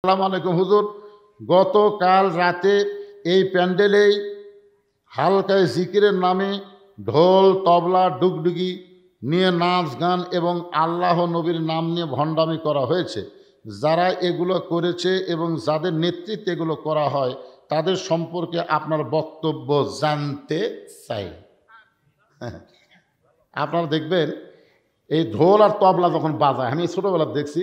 আসসালামু আলাইকুম হুজুর, গতকাল রাতে এই প্যান্ডেলেই হালকায় জিকিরের নামে ঢোল তবলা ডুগডুগি নিয়ে নাচ গান এবং আল্লাহ নবীর নাম নিয়ে ভণ্ডামি করা হয়েছে। যারা এগুলো করেছে এবং যাদের নেতৃত্বে এগুলো করা হয় তাদের সম্পর্কে আপনার বক্তব্য জানতে চাই। আপনারা দেখবেন এই ঢোল আর তবলা যখন বাজায়, আমি ছোটোবেলা দেখছি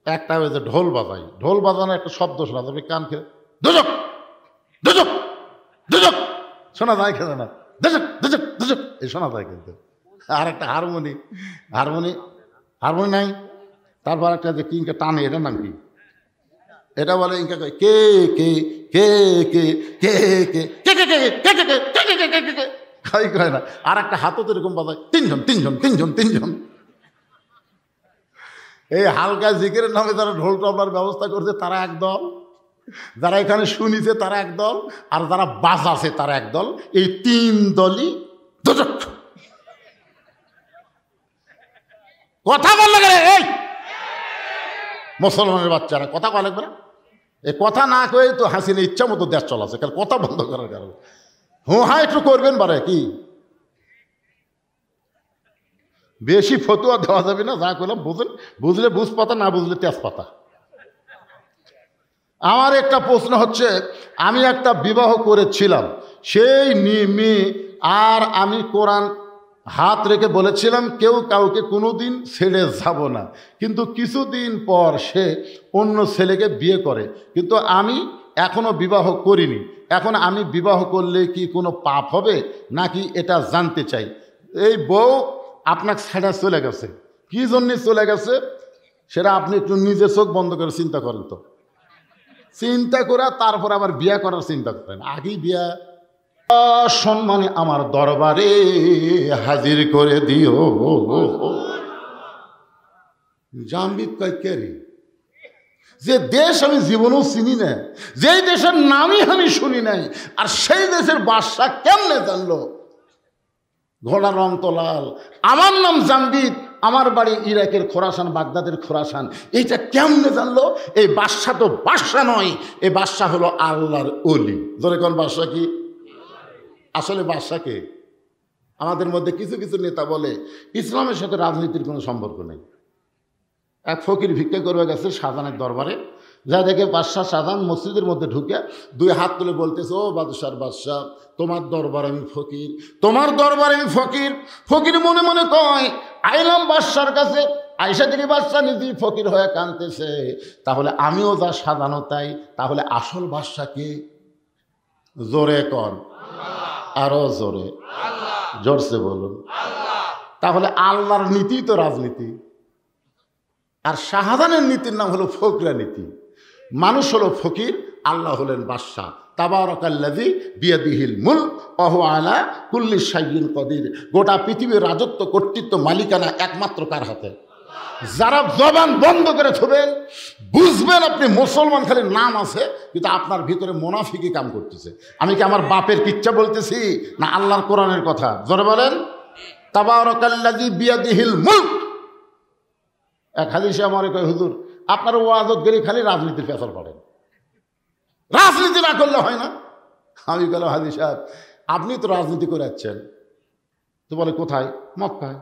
একটা হয়েছে ঢোল বাজাই, ঢোল বাজানোর একটা শব্দ শোনা যাবে কান খেয়ে দুজক দুজক দুজক শোনা যায়, খেলে না দুজক দুজক দুজক এই শোনা যায়। কিন্তু আর একটা হারমোনি হারমোনি হারমোনি নাই, তারপর একটা যে কিংকে টানে, এটার নাম কি? এটা বলে ইনকা কে কে কে কে কে কে কে কে কে কে কে কে কে কে কে কে কয় না। আর একটা হাতও তো এরকম বাজায়, তিনজন তিনজন তিনজন তিনজন। এই হালকা জিকিরের নামে যারা ঢোল তবলার ব্যবস্থা করছে তারা একদল, যারা এখানে শুনিছে তারা একদল, আর যারা বাজাছে তারা একদল। এই তিন দলই দুজক। কথা বল লাগে এই মুসলমানের বাচ্চারা কথা কয় লাগবে না। এই কথা না কয়ে তো হাসিনা ইচ্ছা মতো দেশ চলাছে, কারণ কথা বন্ধ করার কারণে। হ্যাঁ একটু করবেন বারে কি বেশি ফতুয়া দেওয়া যাবে না। যা করলাম বুঝলে বুঝ পাতা, না বুঝলে তেজপাতা। আমার একটা প্রশ্ন হচ্ছে, আমি একটা বিবাহ করেছিলাম, সেই মেয়ে আর আমি কোরআন হাত রেখে বলেছিলাম কেউ কাউকে কোনোদিন ছেড়ে যাব না, কিন্তু কিছুদিন পর সে অন্য ছেলেকে বিয়ে করে, কিন্তু আমি এখনো বিবাহ করিনি। এখন আমি বিবাহ করলে কি কোনো পাপ হবে নাকি, এটা জানতে চাই। এই বউ আপনাকে ছেড়ে চলে গেছে, কি জন্যে চলে গেছে সেটা আপনি একটু নিজের চোখ বন্ধ করে চিন্তা করেন তো। চিন্তা করে তারপর আবার বিয়ে করার চিন্তা করেন, আগেই বিয়া। সম্মানে আমার দরবারে হাজির করে দিও। জাম্বিদ কয় কে রে? যে দেশ আমি জীবনেও চিনি না, যেই দেশের নামই আমি শুনি নাই, আর সেই দেশের বাদশা কেমনে জানলো ঘোড়ার রং তো লাল, আমার নাম জাম্বিদ, আমার বাড়ি ইরাকের খোরাসান, বাগদাদের খোরাসান, এইটা কেমনে জানলো? এই বাদশা তো বাদশা নয়, এই বাদশা হলো আল্লাহর ওলি। ধরে কোন বাদশা কি? আসলে বাদশাকে আমাদের মধ্যে কিছু কিছু নেতা বলে ইসলামের সাথে রাজনীতির কোনো সম্পর্ক নেই। এক ফকির ভিক্ষা করবে গেছে শাহজাহানের দরবারে, যা দেখে বাদশাহ শাহজাহান মসজিদের মধ্যে ঢুকে দুই হাত তুলে বলতেছে, ও বাদশার বাদশাহ, তোমার দরবার আমি ফকির, তোমার দরবারে আমি ফকির। ফকির মনে মনে কয় আইলাম বাদশার কাছে, আয়সা থেকে বাদশাহ নিজেই ফকির হয়ে কাঁদতেছে, তাহলে আমিও যা সাজানো তাই, তাহলে আসল বাদশা কে? জোরে কর, আরো জোরে, জোরসে বলুন। তাহলে আল্লাহর নীতি তো রাজনীতি, আর শাহজাহানের নীতির নাম হলো ফকরা নীতি। মানুষ হলো ফকির, আল্লাহ হলেন বাদশাহ। তাবারাকাল্লাযী বিয়াদিহিল মুলক ওয়া হুয়া আলা কুল্লি শাইইন কাদির। গোটা পৃথিবীর রাজত্ব, কর্তৃত্ব, মালিকানা একমাত্র কার হাতে? যারা জবান বন্ধ করে থবেন, বুঝবেন আপনি মুসলমান, খালি নাম আছে কিন্তু আপনার ভিতরে মুনাফিকি কাম করতেছে। আমি কি আমার বাপের কিচ্ছা বলতেছি না আল্লাহর কোরআনের কথা? জোরে বলেন, তাবারাকাল্লাযী বিয়াদিহিল মুলক। এক হাদিসে আমার কয়, হুজুর আপনার ওয়াজত গেলে খালি রাজনীতির পেছর পড়েন, রাজনীতি না করলে হয় না। আমি বললাম, হাদিস সাহেব আপনি তো রাজনীতি করে যাচ্ছেন। তো বলে কোথায়? মক্কায়।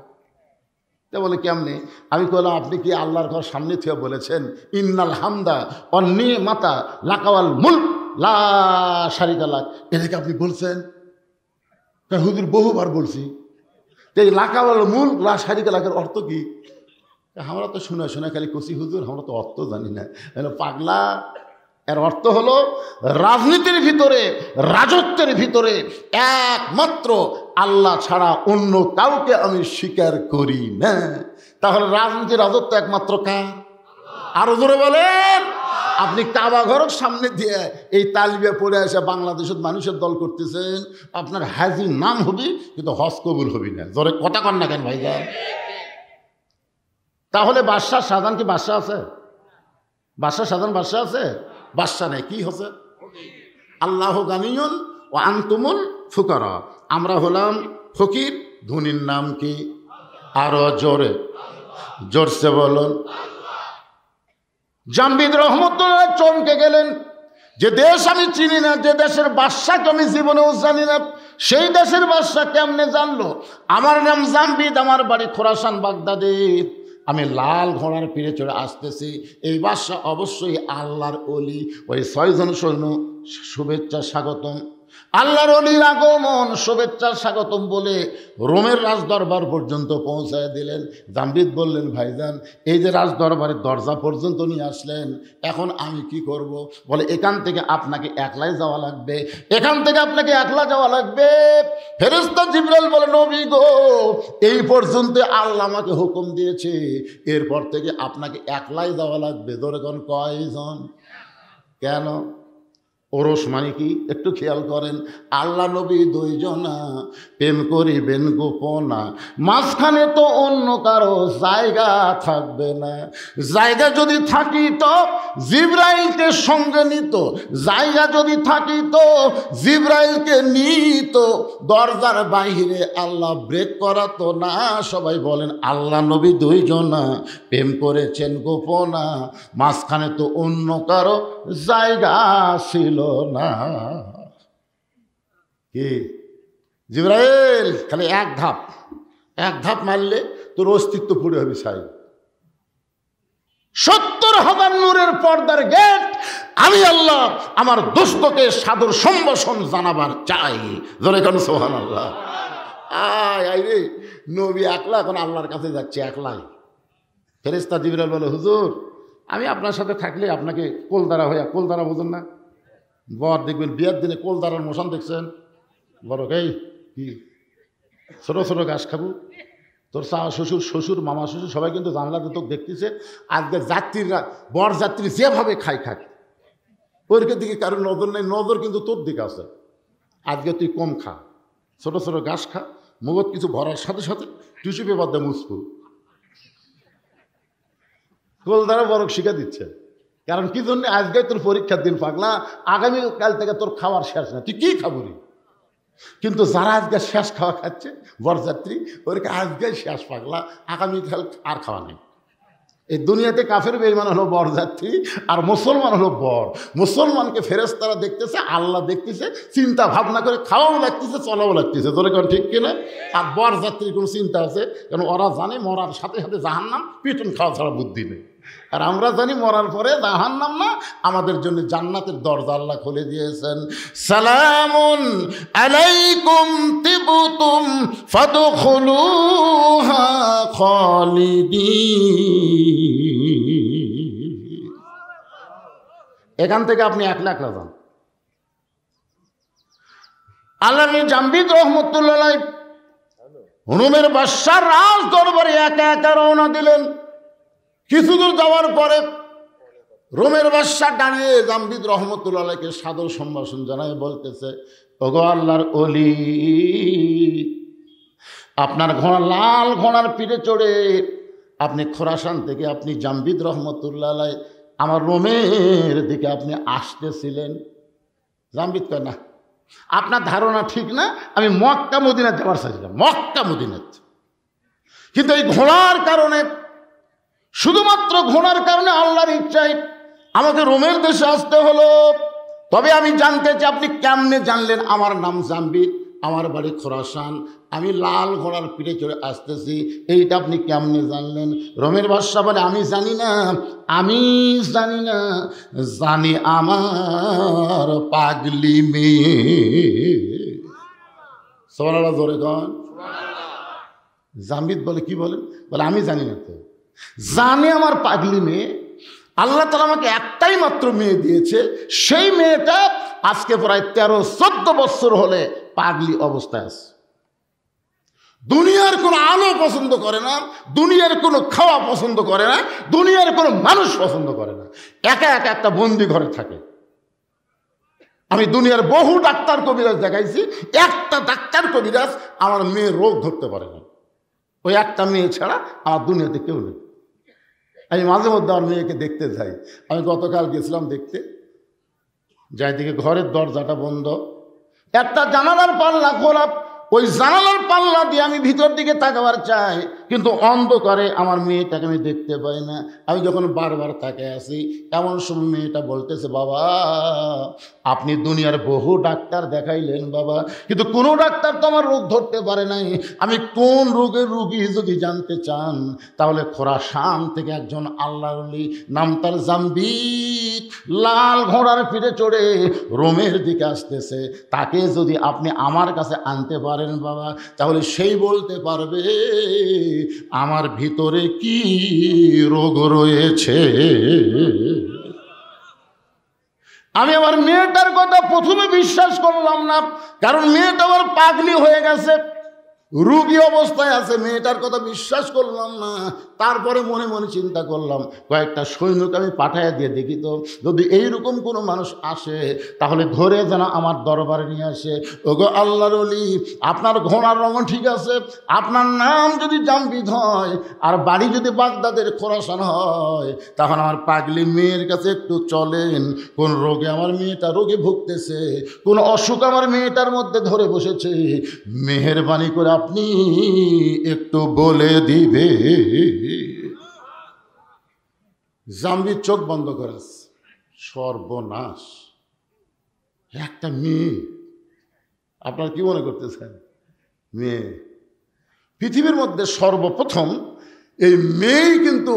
তো বলে কেমনে? আমি বললাম, আপনি কি আল্লাহর ঘর সামনে থেকে বলেছেন ইন্নাল হামদা অন্নি মাতা লাকাওয়াল মুলক লা শারিকা লাক? এটাকে আপনি বলছেন? হুজুর বহুবার বলছি। তো এই লাকাওয়াল মুলক লা শারিকা লাকের অর্থ কি? আমরা তো শুনে শুনে খালি কচি হুজুর, আমরা তো অর্থ জানি না। পাগলা, এর অর্থ হলো রাজনীতির ভিতরে, রাজত্বের ভিতরে একমাত্র আল্লাহ ছাড়া অন্য কাউকে আমি স্বীকার করি না। তাহলে রাজনীতির রাজত্ব একমাত্র কার? আরো জোরে বলেন। আপনি কাবা ঘরের সামনে দিয়ে এই তালবিয়া পড়ে এসে বাংলাদেশের মানুষের দল করতেছেন, আপনার হাজি নাম হবি কিন্তু হজ কবুল হবি না। জোরে কথা কন না কেন ভাইজান? তাহলে বাদশাহ শাহজাহান কি বাদশাহ আছে? বাদশাহ শাহজাহান বাদশাহ আছে? বাদশাহ নেই, কি হচ্ছে? আল্লাহ গানিয়ুন ওয়া আনতুমুল ফুকারা। আমরা হলাম ফকির, ধনীর নাম কি? আরো জোরে, জোরসে বলুন। জামবিদ রহমতুল্লাহ চমকে গেলেন, যে দেশ আমি চিনি না, যে দেশের বাদশাকে আমি জীবনেও জানি না, সেই দেশের বাদশা কেমনে জানলো আমার নাম জামবিদ, আমার বাড়ি খোরাসান বাগদাদে, আমি লাল ঘোড়ার পিঠে চড়ে আসতেছি, এই বাদশা অবশ্যই আল্লাহর ওলি। ওই 6 জন সৈন্য শুভেচ্ছা স্বাগতম, আল্লাহর ওলির আগমন, শুভেচ্ছা স্বাগতম বলে রোমের রাজদরবার পর্যন্ত পৌঁছায় দিলেন। জামবিদ বললেন, ভাইজান এই যে রাজদরবারের দরজা পর্যন্ত নিয়ে আসলেন, এখন আমি কি করব? বলে, এখান থেকে আপনাকে একলাই যাওয়া লাগবে, এখান থেকে আপনাকে একলা যাওয়া লাগবে। ফেরেশতা জিবরাইল বলে, নবী গো, এই পর্যন্ত আল্লাহ আমাকে হুকুম দিয়েছে, এরপর থেকে আপনাকে একলাই যাওয়া লাগবে। ধরে কোন কয়জন? কেন? ওরস মানে কি একটু খেয়াল করেন, আল্লাহ নবী 2 জনা, প্রেম করিবেন গোপনা, মাঝখানে তো অন্য কারো জায়গা থাকবে না। জায়গা যদি থাকিত জিবরাইলকে সঙ্গে নিত, জায়গা যদি থাকিত জিবরাইলকে নিত, দরজার বাইরে আল্লাহ ব্রেক করাতো না। সবাই বলেন, আল্লাহ নবী 2 জনা প্রেম করেছেন গোপনা, মাঝখানে তো অন্য কারো জায়গা ছিল না। কি জিবরাইল, খালি এক ধাপ মারলে তোর অস্তিত্ব পুড়ে হবে। সাই 70,000 নূরের পর্দার গেট, আমি আল্লাহ আমার দোস্তকে সাদর সম্ভাষণ জানাবার চাই। জোরে কেন সুবহানাল্লাহ। আয় রে, নবী একলা এখন আল্লাহর কাছে যাচ্ছে একলাই। ফেরেশতা জিবরাইল বলে, হুজুর আমি আপনার সাথে থাকলে আপনাকে কোলদারা হইয়া, কোলদারা বুঝুন না, বর দেখবেন বিয়ের দিনে কোলদারার মোশন দেখছেন, বড় এই কি ছোটো ছোটো ঘাস খাবো, তোর শ্বশুর মামা শ্বশুর সবাই কিন্তু জানলাতে তোকে দেখতেছে। আজকে যাত্রীরা, বর যাত্রী যেভাবে খায় ওর দিকে কারোর নজর নেই, নজর কিন্তু তোর দিকে আছে। আজকে তুই কম খা, ছোটো ছোটো ঘাস খা, মুগত কিছু ভরার সাথে সাথে টিস্যু পেপার দিয়ে মুছবো। কোলদারা বরক শিখা দিচ্ছে। কারণ কি জন্য? আজকে তোর পরীক্ষার দিন পাগলা, আগামীকাল থেকে তোর খাওয়ার শেষ না, তুই কি খাবো রে? কিন্তু যারা আজকে শেষ খাওয়া খাচ্ছে বরযাত্রী, ওরকে আজকে শেষ পাগলা, আগামীকাল আর খাওয়া নেই। এই দুনিয়াতে কাফের বেঈমান হলো বরযাত্রী, আর মুসলমান হলো বর। মুসলমানকে ফেরেশতারা দেখতেছে, আল্লাহ দেখতেছে, চিন্তা ভাবনা করে খাওয়াও লাগতেছে, চলাও লাগতেছে। তোর কারণ ঠিক কিনা? আর বরযাত্রীর কোনো চিন্তা আছে? কারণ ওরা জানে মরার সাথে সাথে জাহান্নাম, পিটন খাওয়া ছাড়া বুদ্ধি নেই। আর আমরা জানি মরার পরে জাহান্নাম না, আমাদের জন্য জান্নাতের দরজা আল্লাহ খুলে দিয়েছেন। সালামুন আলাইকুম তিবতুম ফাদখুলুহা খালিদিন। এখান থেকে আপনি একলা যান। আল্লামী জামবিদ রহমতুল্লাহ রোমের বাদশার রাজ দরবারে একা একা রওনা দিলেন। কিছু দূর যাওয়ার পরে রোমের বাদশা দাঁড়িয়ে জামবিদ রহমতুল্লাহকে সাদর সম্ভাষণ জানায়, বলতেছে, ওগো আল্লাহর ওলি, আপনার ঘোড়া, লাল ঘোড়ার পিঠে চড়ে আপনি খোরাসান থেকে আপনি জামবিদ রহমতুল্লাহ আমার রোমের দিকে আপনি আসতেছিলেন। জামবিদ কয়, না আপনার ধারণা ঠিক না, আমি মক্কা মদিনা যাওয়ার চাইছিলাম, মক্কা মদিনা। কিন্তু এই ঘোড়ার কারণে, শুধুমাত্র ঘোড়ার কারণে, আল্লাহর ইচ্ছায় আমাকে রোমের দেশে আসতে হলো। তবে আমি জানতে চাই, আপনি কেমনে জানলেন আমার নাম জামবিদ, আমার বাড়ি খোরাসান, আমি লাল ঘোড়ার পিঠে চড়ে আসতেছি, এইটা আপনি কেমনে জানলেন? রোমের বাদশা বলে, আমি জানি না, জানি আমার পাগলি মেয়ে। সুবহানাল্লাহ, জোরে কন। জামবিদ বলে, কি বলেন? বলে, আমি জানি না তো, জানে আমার পাগলি মেয়ে। আল্লাহ তাআলা আমাকে একটাই মাত্র মেয়ে দিয়েছে, সেই মেয়েটা আজকে প্রায় 13-14 বছর হলে পাগলি অবস্থায় আছে। দুনিয়ার কোনো আলো পছন্দ করে না, দুনিয়ার কোনো খাওয়া পছন্দ করে না, দুনিয়ার কোনো মানুষ পছন্দ করে না, একা একা একটা বন্দি ঘরে থাকে। আমি দুনিয়ার বহু ডাক্তার কবিরাজ দেখাইছি, একটা ডাক্তার কবিরাজ আমার মেয়ের রোগ ধরতে পারে না। ওই একটা মেয়ে ছাড়া আমার দুনিয়াতে কেউ নেই। আমি মাঝে মধ্যে আমার মেয়েকে দেখতে যাই। আমি গতকাল গেছিলাম দেখতে, যাই দিকে ঘরের দরজাটা বন্ধ, একটা জানালার পাল্লা খোলা। ওই জানালার পাল্লা দিয়ে আমি ভিতর দিকে তাকাবার চাই, কিন্তু অন্ধকারে আমার মেয়েটাকে আমি দেখতে পাই না। আমি যখন বারবার তাকে আসি, এমন সময় মেয়েটা বলতেছে, বাবা আপনি দুনিয়ার বহু ডাক্তার দেখাইলেন বাবা, কিন্তু কোনো ডাক্তার তো আমার রোগ ধরতে পারে নাই। আমি কোন রোগের রোগী যদি জানতে চান, তাহলে খোরাসান থেকে একজন আল্লাহর ওলি, নাম তার জাম্বিত, লাল ঘোড়ার পিঠে চড়ে রোমের দিকে আসতেছে, তাকে যদি আপনি আমার কাছে আনতে পারেন বাবা, তাহলে সেই বলতে পারবে আমার ভিতরে কি রোগ রয়েছে। আমি আমার মেয়েটার কথা প্রথমে বিশ্বাস করলাম না, কারণ মেয়েটা আমার পাগলি হয়ে গেছে, রোগী অবস্থায় আছে, মেয়েটার কথা বিশ্বাস করলাম না। তারপরে মনে মনে চিন্তা করলাম, কয়েকটা সৈনিক আমি পাঠাইয়া দিয়ে দেখি তো, যদি এইরকম কোনো মানুষ আসে তাহলে ধরে যেন আমার দরবারে নিয়ে আসে। ওগো আল্লাহর ওলি, আপনার ঘোড়ার রঙ ঠিক আছে, আপনার নাম যদি জাম্বিদ হয় আর বাড়ি যদি বাগদাদের খোরাসান হয়, তখন আমার পাগলি মেয়ের কাছে একটু চলেন। কোন রোগে আমার মেয়েটা রোগে ভুগতেছে, কোন অসুখ আমার মেয়েটার মধ্যে ধরে বসেছে, মেহেরবানি করে আপনি একটু বলে দিবে। জাম্বির চোখ বন্ধ করাস, সর্বনাশ, একটা মেয়ে। আপনার কি মনে করতেছেন? মেয়ে। পৃথিবীর মধ্যে সর্বপ্রথম এই মেয়েই কিন্তু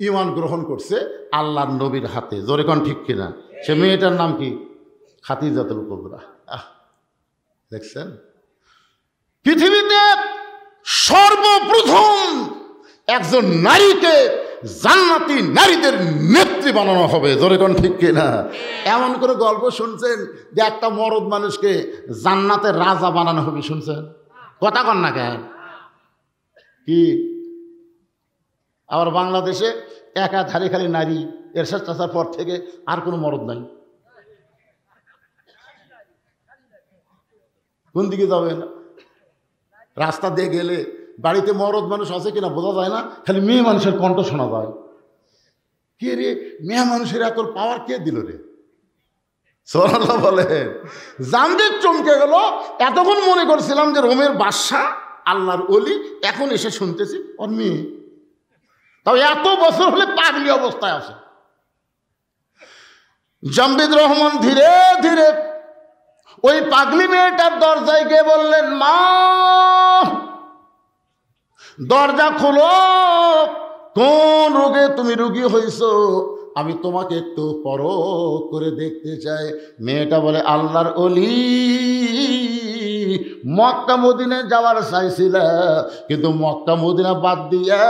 ঈমান গ্রহণ করছে আল্লাহর নবীর হাতে। জোরে কোন ঠিক কিনা? সে মেয়েটার নাম কি? খাদিজাতুল কুবরা। দেখছেন, পৃথিবীতে সর্বপ্রথম একজন নারীকে জান্নাতি নারীদের নেত্রী বানানো হবে। জোরে কোন ঠিক কিনা? এমন করে গল্প শুনছেন যে একটা মরদ মানুষকে জান্নাতের রাজা বানানো হবে, শুনছেন? কথা কন না কেন? কি আবার বাংলাদেশে একাধারে খালি নারী, এরশাদ চাচার পর থেকে আর কোনো মরদ নাই। কোন দিকে যাবেন? রাস্তা দিয়ে গেলে বাড়িতে মরদ মানুষ আছে কিনা বোঝা যায় না, খালি মেয়ে মানুষের কণ্ঠ শোনা যায়। কে রে, মেয়ে মানুষের এত পাওয়ার কে দিল রে? সুবহানাল্লাহ বলেন। জামবিদ চমকে গেল। এতক্ষণ মনে করছিলাম যে রোমের বাদশা, আল্লাহর ওলি, এখন এসে শুনতেছি ওর মেয়ে। তাও এত বছর হলে পাগলি অবস্থায় আছে। জামবিদ রহমান ধীরে ধীরে ওই পাগলি মেয়েটার দরজায় গিয়ে বললেন, মা দরজা খোলো, কোন রোগে তুমি রোগী হয়েছো, আমি তোমাকে একটু পরখ করে দেখতে চাই। মেয়েটা বলে, আল্লাহর ওলি, মক্কা মদিনায় যাওয়ার চাইছিল, কিন্তু মক্কা মদিনা বাদ দিয়া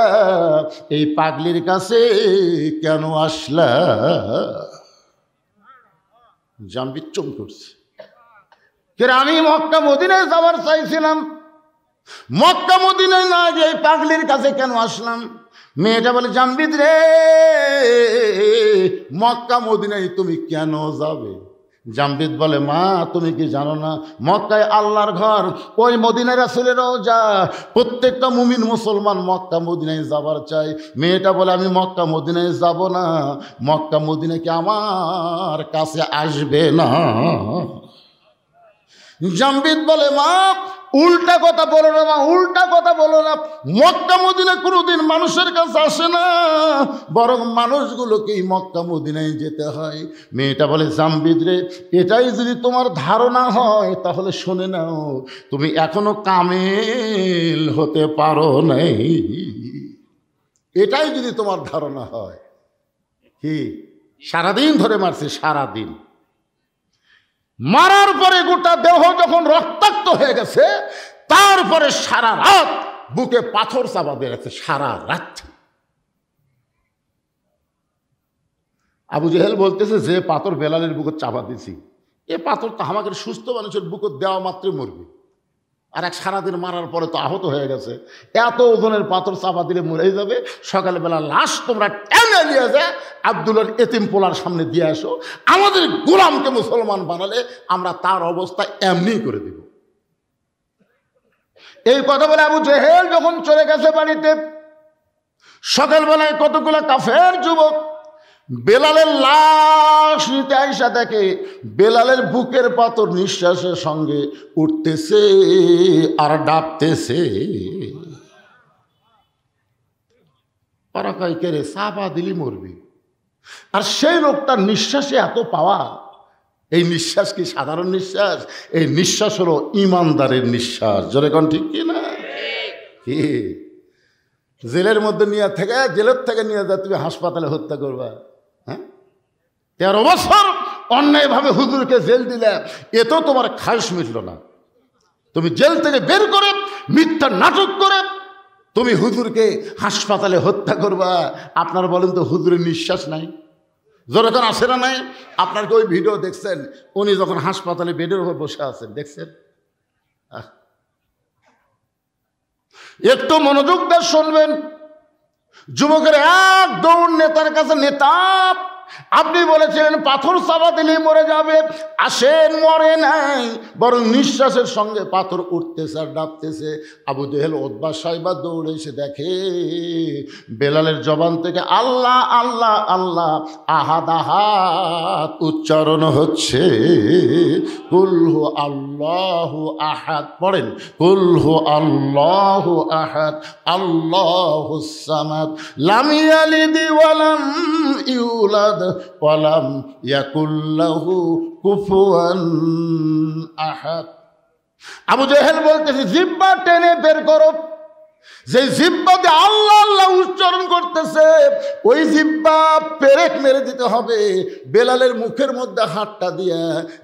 এই পাগলির কাছে কেন আসলা? জামবিদ চুপ করছে। আমি মক্কা মদিনায় যাওয়ার চাইছিলাম, মক্কা মদিনায় না গিয়ে এই পাগলির কাছে কেন আসলাম? মেয়েটা বলে, জামবিদ রে, মক্কা মদিনায় তুমি কেন যাবে? জামবিদ বলে, মা তুমি কি জানো না, মক্কায় আল্লাহর ঘর, ওই মদিনায় রাসূলের রওজা, প্রত্যেকটা মুমিন মুসলমান মক্কা মদিনায় যাবার চাই। মেয়েটা বলে, আমি মক্কা মদিনায় যাব না, মক্কা মদিনা কি আমার কাছে আসবে না? জামবিদ বলে, মা উল্টা কথা বলো না, মা উল্টা কথা বলো না, মক্কা মদিনা কোনোদিন মানুষের কাছে আসে না, বরং মানুষগুলোকেই মক্কা মদিনায় যেতে হয়। মেয়েটা বলে, জামবিদ রে, এটাই যদি তোমার ধারণা হয় তাহলে শুনে নাও, তুমি এখনো কামেল হতে পারো নাই। এটাই যদি তোমার ধারণা হয়। কি সারাদিন ধরে মারছে, সারাদিন মারার পরে গোটা দেহ যখন রক্তাক্ত হয়ে গেছে, তারপরে সারা রাত বুকে পাথর চাপা দিয়ে গেছে, সারা রাত। আবু জেহেল বলতেছে, যে পাথর বেলালের বুকে চাপা দিছি, এ পাথর তো আমাকে সুস্থ মানুষের বুকে দেওয়া মাত্রই মরবে, আর এক সারাদিন মারার পরে তো আহত হয়ে গেছে, এত ওজনের পাথর চাপা দিলে মরে যাবে। সকালবেলা লাশ তোমরা টেনে নিয়ে যায় আব্দুল্লাহর এতিম পোলার সামনে দিয়ে আসো, আমাদের গোলামকে মুসলমান বানালে আমরা তার অবস্থা এমনি করে দিব। এই কথা বলে আবু জেহেল যখন চলে গেছে বাড়িতে, সকালবেলায় কতগুলো কাফের যুবক বেলালের লাশ নিতে আইসা দেখে বেলালের বুকের পাথর নিঃশ্বাসের সঙ্গে উঠতেছে আর ডাবতেছে। ওরা কয় কে রে, চাপা দিলি মরবি। আর সেই লোকটার নিঃশ্বাসে এত পাওয়া। এই নিঃশ্বাস কি সাধারণ নিঃশ্বাস? এই নিঃশ্বাস হলো ইমানদারের নিঃশ্বাস। জোরে কোন ঠিক কি না? কি জেলের মধ্যে নিয়ে থেকে, জেলের থেকে নিয়ে যা তুমি হাসপাতালে হত্যা করবা? হ্যাঁ, 13 বছর অন্যায়ভাবে হুজুরকে জেল দিলে, এত তোমার খায়শ মিটল না। তুমি জেল থেকে বের করে মিথ্যা নাটক করে তুমি হুজুরকে হাসপাতালে হত্যা করবা। আপনার বলেন তো হুজুরের নিঃশ্বাস নাই? যখন আসে না নাই? আপনার কি ওই ভিডিও দেখছেন উনি যখন হাসপাতালে বেডের উপর বসে আছেন? দেখছেন? একটু মনোযোগ দিয়ে শুনবেন। যুবকের এক দৌড় নেতার কাছে। নেতা, আপনি বলেছিলেন পাথর চাপা দিলেই মরে যাবে, আসেন মরে নাই, বরং নিঃশ্বাসের সঙ্গে পাথর উঠতেছে আর ডাবতেছে। আবু জেহেল উতবা সাইবা দৌড়ে এসে দেখে বেলালের জবান থেকে আল্লাহ আল্লাহ আল্লাহ আহাদ আহাদ উচ্চারণ হচ্ছে। কুলহু আল্লাহু আহাদ, পড়েন কুলহু আল্লাহু আহাদ আল্লাহুস সামাদ লাম ইয়ালিদ ওয়া লাম ইউলাদ ওয়ালাম ইয়াকুল লাহু কুফুয়ান আহাদ। আবু জেহেল বলতেছে জিহ্বা টেনে বের করো। যে জিহ্বা দিয়ে আল্লাহ আল্লাহ উচ্চারণ করতেছে, ওই জিহ্বা পেরেক মেরে দিতে হবে। বেলালের মুখের মধ্যে হাতটা দিয়ে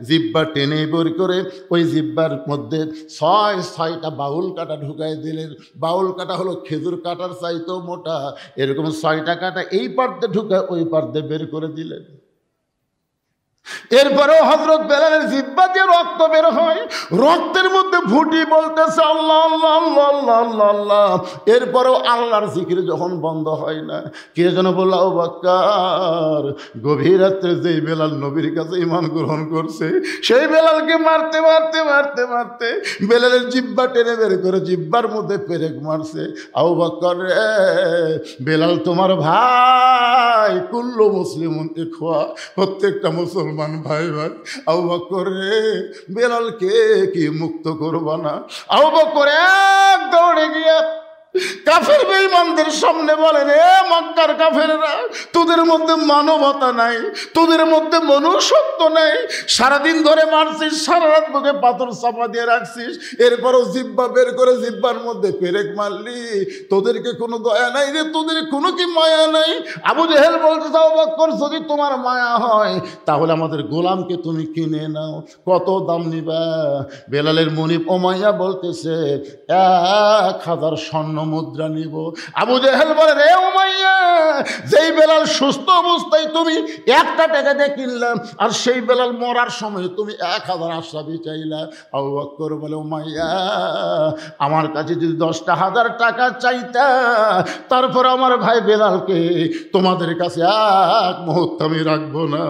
জিহ্বা টেনে বের করে ওই জিহ্বার মধ্যে 6টা বাউল কাটা ঢুকাই দিলেন। বাউল কাটা হলো খেজুর কাটার চাইতেও মোটা। এরকম 6টা কাটা এই পার্দে ঢুকায় ওই পার্দে বের করে দিলেন। এরপরেও হযরত বেলালের জিহ্বা দিয়ে রক্ত বের হয়। রক্তের মধ্যে ফুটি বলতেছে আল্লাহ আল্লাহ আল্লাহ আল্লাহ আল্লাহ আল্লাহ। এরপরেও আল্লাহর জিকির যখন বন্ধ হয় না, কে যেন বলল আবু বকর, গভীর রাত্রে যেই বেলাল নবীর কাছে ঈমান গ্রহণ করছে, সেই বেলালকে মারতে মারতে মারতে মারতে বেলালের জিহ্বা টেনে বের করে জিহ্বার মধ্যে পেরেক মারছে। আবু বকর রে, বেলাল তোমার ভাই, কুল্লু মুসলিমুন ইখওয়া, প্রত্যেকটা মুসলমান ভাই ভাই। আবু বকর রে, বেলালকে কি মুক্ত করবা না? আবু বকর এক দৌড়ে গিয়ে কাফের বেঈমানদের সামনে বলেন, এ মক্কার কাফেররা, তোদের মধ্যে মানবতা নাই, তোদের মধ্যে মনুষ্যত্ব নেই। সারাদিন ধরে মারছিস, সারা রাত বুকে পাথর চাপা দিয়ে রাখছিস, এরপরও জিহ্বা বের করে জিহ্বার মধ্যে পেরেক মারলি। তোদেরকে কোনো দয়া নাই রে, তোদের কোনো কি মায়া নাই? আবু জেহেল বলতে, আবু বকর, যদি তোমার মায়া হয় তাহলে আমাদের গোলামকে তুমি কিনে নাও। কত দাম নিবা? বেলালের মনিব উমাইয়া বলতেছে 1000 স্বর্ণ মুদ্রা নিব। আবু জেহেল বলে, রে উমাইয়া, যেই বেলাল সুস্থ অবস্থায় তুমি 1 টাকা দিয়ে কিনলাম, আর সেই বেলাল মরার সময় তুমি 1000 আশরাফি চাইলা। আবু বকর বলে, উমাইয়া, আমার কাছে যদি 10,000 টাকা চাইতা, তারপর আমার ভাই বেলালকে তোমাদের কাছে এক মুহূর্ত আমি রাখবো না।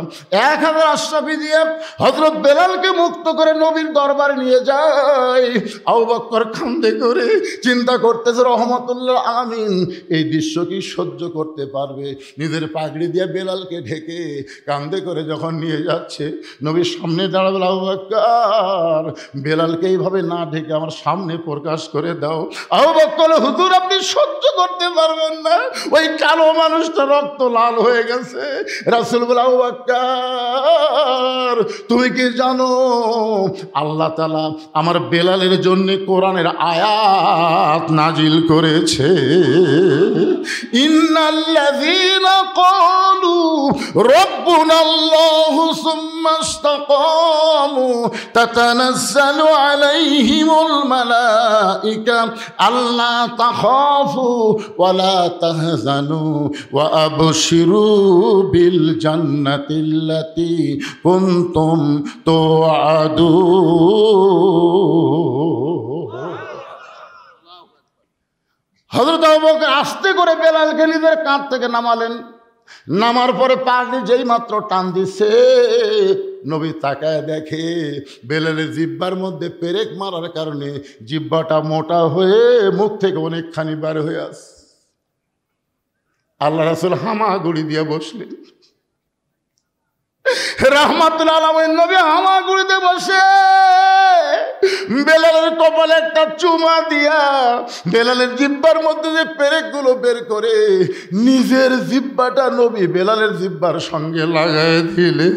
1000 আশরাফি দিয়ে হযরত বেলালকে মুক্ত করে নবীর দরবারে নিয়ে যায়। আবু বকর কান্দে করে চিন্তা করতেছে, রহমতুল্লাহ আমিন এই দৃশ্য কি সহ্য করতে পারবে? নিজের পাগড়ি দিয়ে বেলালকে ঢেকে কান্দে করে যখন নিয়ে যাচ্ছে, নবীর সামনে দাঁড়াবে, আবু বকর, বেলালকে এইভাবে না ঢেকে আমার সামনে প্রকাশ করে দাও। আবু বকর, হুজুর আপনি সহ্য করতে পারবেন না, ওই কালো মানুষটা রক্ত লাল হয়ে গেছে। রাসূল বলে, আবু বকর, তুমি কি জানো আল্লাহ তাআলা আমার বেলালের জন্য কোরআনের আয়াত নাজিল করেছে? ইন্নাল্লাযীনা ক্বালু রাব্বুনাল্লাহু সুম্মা ইসতাকামু তাতানাজ্জালু আলাইহিমুল মালায়েকা আল্লা তাখাফু ওয়া লা তাহজানু ওয়া আবশিরু বিল জান্নাতিল্লাতী কুনতুম তুআদুন। হযরত আবু বকর আস্তে করে বেলালকে নিজের কাঁধ থেকে নামালেন। নামার পরে পাগড়ি যেই মাত্র টান দিছে, নবী তাকায় দেখে বেলালের জিহ্বার মধ্যে পেরেক মারার কারণে জিহ্বাটা মোটা হয়ে মুখ থেকে অনেকখানি বার হয়ে আস। আল্লাহ রাসূল হামাগুড়ি দিয়ে বসলেন। রাহমাতুল আলামিন নবী হামাগুড়িতে বসে বেলালের কপালে একটা চুমা দিয়া বেলালের জিব্বার মধ্যে যে পেরেকগুলো বের করে নিজের জিব্বাটা নবী বেলালের জিব্বার সঙ্গে লাগায় দিলে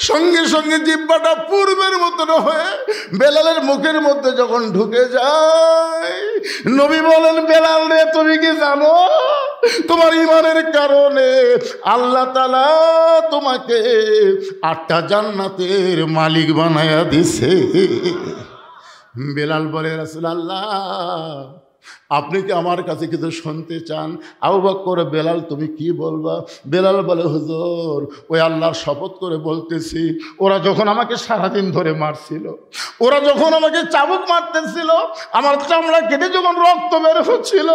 সঙ্গে সঙ্গে জিব্বাটা পূর্বের মতন হয়ে বেলালের মুখের মধ্যে যখন ঢুকে যায়, নবী বলেন, বেলাল রে, তুমি কি জানো তোমার ইমানের কারণে আল্লাহ তাআলা তোমাকে 8টা জান্নাতের মালিক বানায়া দিছে। বেলাল বলে, রাসূলুল্লাহ, আপনি কি আমার কাছে কিছু শুনতে চান? আবু বকর, বেলাল তুমি কি বলবা? বেলাল বলে, হুজুর, ওই আল্লাহর শপথ করে বলতেছি, ওরা যখন আমাকে সারাদিন ধরে মারছিল, ওরা যখন আমাকে চাবুক মারতেছিল, আমার চামড়া কেটে যখন রক্ত বের হচ্ছিল,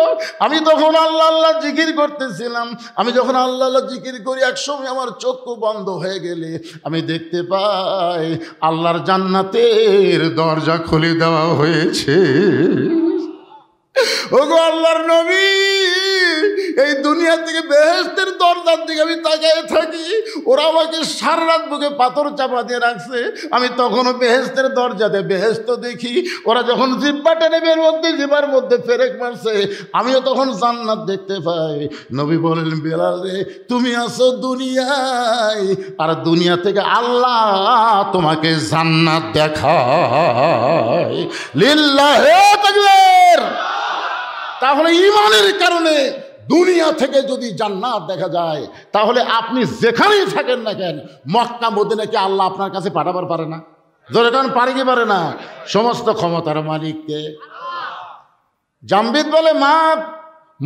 আমি তখন আল্লাহ আল্লাহ জিকির করতেছিলাম। আমি যখন আল্লাহ আল্লাহ জিকির করি, একসময় আমার চক্ষু বন্ধ হয়ে গেলে আমি দেখতে পাই আল্লাহর জান্নাতের দরজা খুলে দেওয়া হয়েছে। ওগো আল্লাহর নবী, এই দুনিয়া থেকে বেহেশতের দরজার দিকে আমি তাকিয়ে থাকি, ওরা আমাকে সারা রাত বুকে পাথর চাপা দিয়ে রাখছে, আমি তখনও বেহেশতের দরজাতে বেহেশত দেখি। ওরা যখন জিব্বা টেনে বের মধ্যে জিব্বার মধ্যে ফেরেক মারছে, আমিও তখন জান্নাত দেখতে পাই। নবী বলেন, বেলাল রে, তুমি আছো দুনিয়ায়, আর দুনিয়া থেকে আল্লাহ তোমাকে জান্নাত দেখায়। লিল্লাহি তাকবীর। তাহলে ইমানের কারণে দুনিয়া থেকে যদি জান্নাত দেখা যায়, তাহলে আপনি যেখানেই থাকেন না কেন, মক্কা মদিনাকে আল্লাহ আপনার কাছে পাঠাবার পারে না? জোরে কারণ পারে কি পারে না? সমস্ত ক্ষমতার মালিককে। জামবিদ বলে, মা,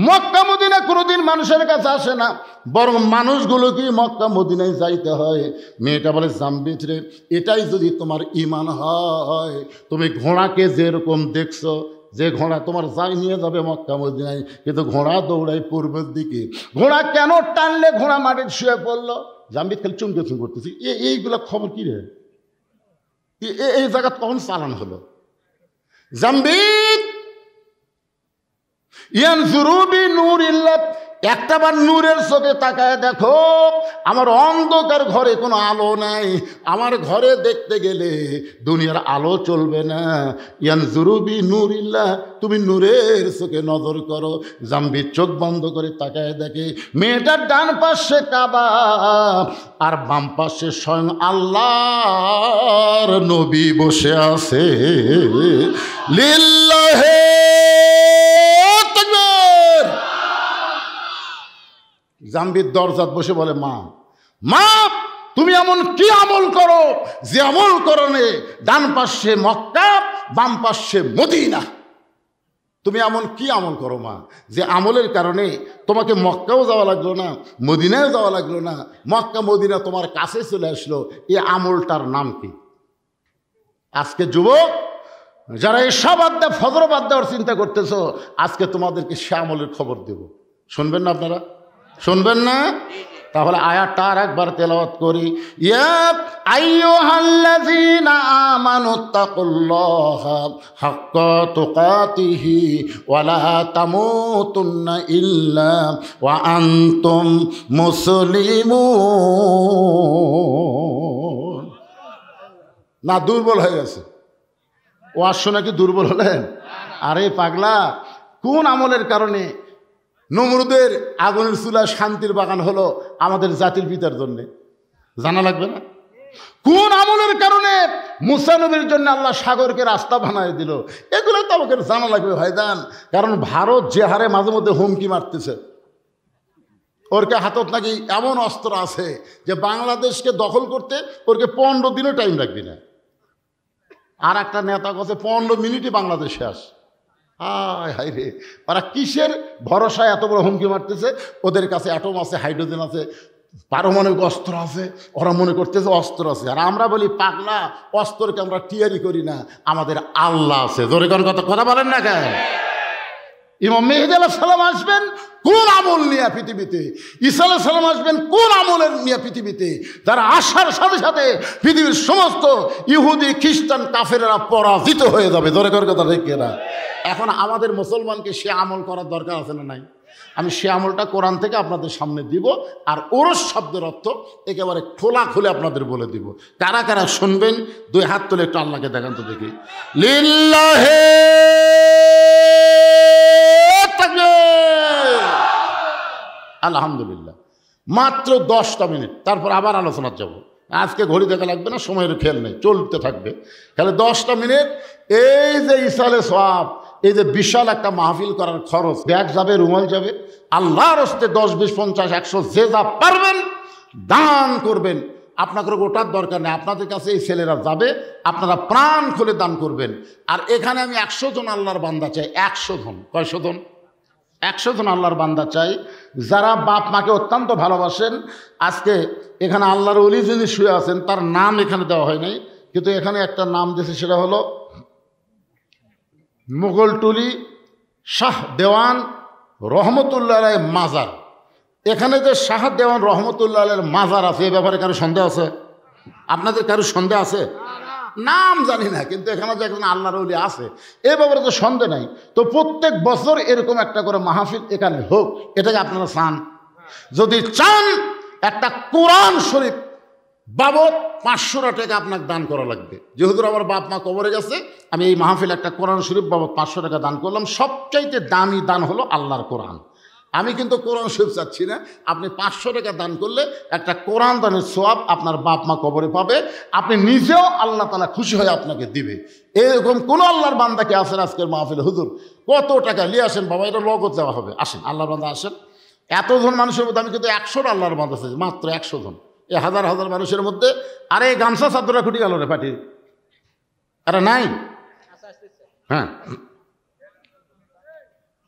মক্কা মদিনা কোনোদিন মানুষের কাছে আসে না, বরং মানুষগুলো কি মক্কা মদিনায় যাইতে হয়। মেয়েটা বলে, জামবিদ রে, এটাই যদি তোমার ইমান হয়, তুমি ঘোড়াকে যেরকম দেখছো, যে ঘোড়া তোমার যাই নিয়ে যাবে মক্কা মদিনায়, কিন্তু ঘোড়া দৌড়ায় পূর্বের দিকে, ঘোড়া কেন টানলে ঘোড়া মাটির শুয়ে পড়লো? জামবিদ খালি চুমকে চুম করতেছি, এইগুলা খবর কি রে? এই জায়গা কখন চালান হলো? জামবিদ ইয়ানজুরু বিনূরিল্লাহ, একটাবার নূরের চোখে তাকায় দেখো, আমার অন্ধকার ঘরে কোনো আলো নাই, আমার ঘরে দেখতে গেলে দুনিয়ার আলো চলবে না। ইয়ানজুরু বিনূরিল্লাহ, তুমি নূরের চোখে নজর করো। জামবিদ চোখ বন্ধ করে তাকায় দেখে, মেয়েটার ডান পাশে কাবা আর বাম পাশে স্বয়ং আল্লাহর নবী বসে আছে। লিল্লাহি তাকবীর। জামবিদ দরজাত বসে বলে, মা, মা, তুমি এমন কি আমল করো যে আমল করনে ডান পাশে মক্কা, বাম পাশে মদিনা? তুমি এমন কি আমল করো মা, যে আমলের কারণে তোমাকে মক্কাও যাওয়া লাগলো না, মদিনাও যাওয়া লাগলো না, মক্কা মদিনা তোমার কাছে চলে আসলো? এই আমলটার নাম কি? আজকে যুবক যারা এই সব আড্ডা ফজর বাদ দেওয়ার চিন্তা করতেছো, আজকে তোমাদেরকে সে আমলের খবর দেব। শুনবেন না আপনারা? শুনবেন না? তাহলে আয়াতটা আর একবার তেলাওয়াত করি। ইয়া আইয়ুহাল্লাযীনা আমানুত্তাকুল্লাহা হাক্কা তুকাতিহি ওয়া লা তামুতুন্না ইল্লা ওয়া আনতুম মুসলিমুন। না, দুর্বল হয়ে গেছে ওয়াজ শুনে কি দুর্বল হলেন? আরে পাগলা, কোন আমলের কারণে নমরুদের আগুনের চুলা শান্তির বাগান হলো আমাদের জাতির পিতার জন্যে? জানা লাগবে না? কোন আমলের কারণে মুসা নবীর জন্য আল্লাহ সাগরকে রাস্তা বানায় দিল? এগুলো তো আমাকে জানা লাগবে ভাইজান। কারণ ভারত যে হারে মাঝে মধ্যে হুমকি মারতেছে, ওরকে হাতত নাকি এমন অস্ত্র আছে যে বাংলাদেশকে দখল করতে ওরকে 15 দিনও টাইম লাগবে না। আর একটা নেতা কাছে 15 মিনিটই বাংলাদেশে আস। হায় হায় রে, ওরা কিসের ভরসায় এত বড় হুমকি মারতেছে? ওদের কাছে অ্যাটম আছে, হাইড্রোজেন আছে, পারমাণবিক অস্ত্র আছে, ওরা মনে করতেছে অস্ত্র আছে। আর আমরা বলি, পাগলা, অস্ত্রকে আমরা টিয়ারি করি না, আমাদের আল্লাহ আছে। জোরে কোন কথা বলেন না কেন? ইমাম মেহেদী আলাইহিস সালাম আসবেন কোন আমল নিয়ে পৃথিবীতে? ঈসা আলাইহিস সালাম আসবেন কোন আমলের নিয়ে পৃথিবীতে? যারা আসার সাথে সাথে পৃথিবীর সমস্ত ইহুদি খ্রিস্টান কাফেররা পরাজিত হয়ে যাবে। জোরে কথা ঠিক না? এখন আমাদের মুসলমানকে সে আমল করার দরকার আছে না নাই? আমি সে আমলটা কোরআন থেকে আপনাদের সামনে দিব, আর ওরস শব্দের অর্থ একেবারে খোলা খুলে আপনাদের বলে দিব। কারা কারা শুনবেন 2 হাত তুলে একটু আল্লাহকে দেখান তো দেখি। লিল্লাহে তাকবীর। আলহামদুলিল্লাহ। মাত্র 10টা মিনিট, তারপর আবার আলোচনা যাব। আজকে ঘড়ি দেখা লাগবে না, সময়ের খেয়াল নেই, চলতে থাকবে। তাহলে 10টা মিনিট এই যে ইসালে সওয়াব, এই যে বিশাল একটা মাহফিল করার খরচ, ব্যাগ যাবে, রুমাল যাবে, আল্লাহর হস্তে 10, 20, 50, 100 যে যা পারবেন দান করবেন। আপনাদের ওটার দরকার নেই, আপনাদের কাছে এই ছেলেরা যাবে, আপনারা প্রাণ খুলে দান করবেন। আর এখানে আমি 100 জন আল্লাহর বান্দা চাই, 100 জন। কয়শো জন? 100 জন আল্লাহর বান্দা চাই, যারা বাপ মাকে অত্যন্ত ভালোবাসেন। আজকে এখানে আল্লাহর ওলি যিনি শুয়ে আছেন তার নাম এখানে দেওয়া হয় নাই, কিন্তু এখানে একটা নাম দিয়েছে, সেটা হলো মুঘলটুলি শাহ দেওয়ান রহমতুল্লাহ আলাইহির মাজার। এখানে যে শাহ দেওয়ান রহমতুল্লাহ আলাইহির মাজার আছে, এ ব্যাপারে কারো সন্দেহ আছে? আপনাদের কারো সন্দেহ আছে? নাম জানি না, কিন্তু এখানে যে একজন আল্লাহর ওলি আছে এ ব্যাপারে তো সন্দেহ নাই। তো প্রত্যেক বছর এরকম একটা করে মাহফিল এখানে হোক, এটাকে আপনারা চান? যদি চান, একটা কোরআন শরীফ বাবদ 500 টাকা আপনাকে দান করা লাগবে। যেহেতু আমার বাপ মা কবরে গেছে, আমি এই মাহফিল একটা কোরআন শরীফ বাবদ 500 টাকা দান করলাম। সবচাইতে দামি দান হলো আল্লাহর কোরআন। আমি কিন্তু কোরআন শরীফ চাচ্ছি না, আপনি 500 টাকা দান করলে একটা কোরআন দানের সওয়াব আপনার বাপ মা কবরে পাবে, আপনি নিজেও আল্লাহ তাআলা খুশি হয়ে আপনাকে দিবে। এরকম কোন আল্লাহর বান্দাকে আছেন আজকের মাহফিলে, হুজুর কত টাকা নিয়ে আসেন বাবা, এটা নগদ দেওয়া হবে, আসেন আল্লাহর বান্দা আসেন। এতজন মানুষের মধ্যে আমি কিন্তু 100 আল্লাহর বান্দা আছে, মাত্র 100 জন। এই হাজার হাজার মানুষের মধ্যে আরে গামছা চাদরা খুঁটি গেল রে পাটি, আরে নাই? হ্যাঁ,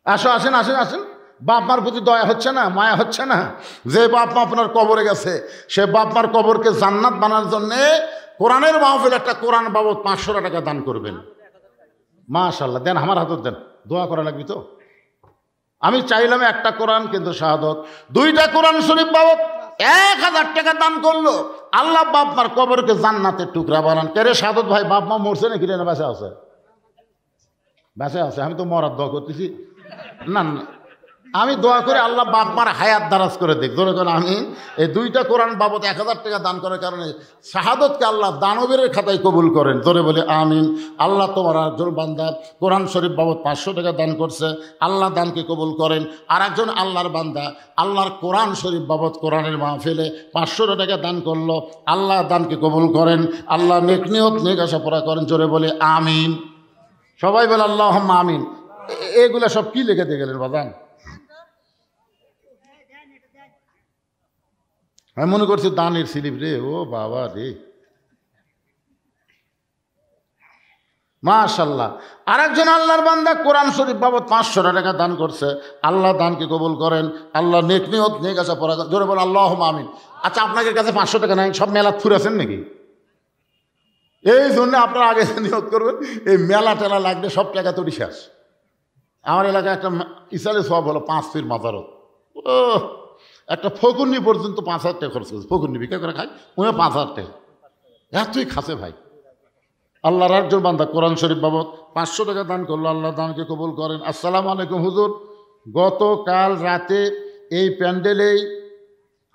আসো, আসেন আসেন আসেন। বাপ মার প্রতি দয়া হচ্ছে না, মায়া হচ্ছে না? যে বাপ মা আপনার কবরে গেছে, সে বাপ মার কবরকে জান্নাত বানার জন্যে কোরআনের মাহফিল একটা কোরআন বাবদ 500 টাকা দান করবেন। মাশাআল্লাহ, দেন, আমার হাতত দেন, দোয়া করা লাগবে তো। আমি চাইলাম একটা কোরআন, কিন্তু শাহাদত 2টা কোরআন শরীফ বাবদ 1000 টাকা দান করলো। আল্লাহ বাপ মার কবরকে জান্নাতের টুকরা বানান। কেরে শাহাদত ভাই, বাপ মা মরছে নাকি? না, বেঁচে আছে, বেঁচে আছে। আমি তো মরার দোয়া করতেছি না, আমি দোয়া করে আল্লাহ বাপ মার হায়াত দারাজ করে দেখ। ধরে করেন আমি এই 2টা কোরআন বাবদ 1000 টাকা দান করার কারণে শাহাদতকে আল্লাহ দানবীর খাতায় কবুল করেন। ধরে বলে আমিন। আল্লাহ তোমার একজন বান্দা কোরআন শরীফ বাবদ 500 টাকা দান করছে, আল্লাহ দানকে কবুল করেন। আর একজন আল্লাহর বান্দা আল্লাহর কোরআন শরীফ বাবদ কোরআনের মাহফিলে 500 টাকা দান করলো, আল্লাহ দানকে কবুল করেন, আল্লাহ নেক নিয়ত নেক আশা পুরা করেন। জোরে বলে আমিন। সবাই বলে আল্লাহুম্মা আমিন। এগুলা সব কি লিখে দিয়ে গেলেন বাজান? আমি মনে করছি দানের স্লিপ রে, ও বাবা রে, মাশাআল্লাহ। আর একজন আল্লাহর বান্দা কোরআন শরীফ বাবদ 500 টাকা দান করছে, আল্লাহ দানকে কবুল করেন, আল্লাহ নেক নিয়ত নেক আশা পড়া। জোরে বল আল্লাহুম্মা আমিন। আচ্ছা, আপনাদের কাছে 500 টাকা নাই, সব মেলা ফুরেছেন নাকি? এই জন্য আপনারা আগে নিয়ত করবেন, এই মেলা টেলা লাগবে, সব টাকা তো শেষ। আমার এলাকায় একটা ইসালে সওয়াব হলো 5 পীর মাজারত। ও একটা ফকুন্নি পর্যন্ত 5000 টাকা খরচ করছে। ফকুন্নি বিক্রি করে খায়, উনি 5000 টাকা এতই খাসে ভাই। আল্লাহর একজন বান্দা কোরআন শরীফ বাবদ 500 টাকা দান করলো, আল্লাহ দানকে কবুল করেন। আসসালামু আলাইকুম হুজুর, গতকাল রাতে এই প্যান্ডেলেই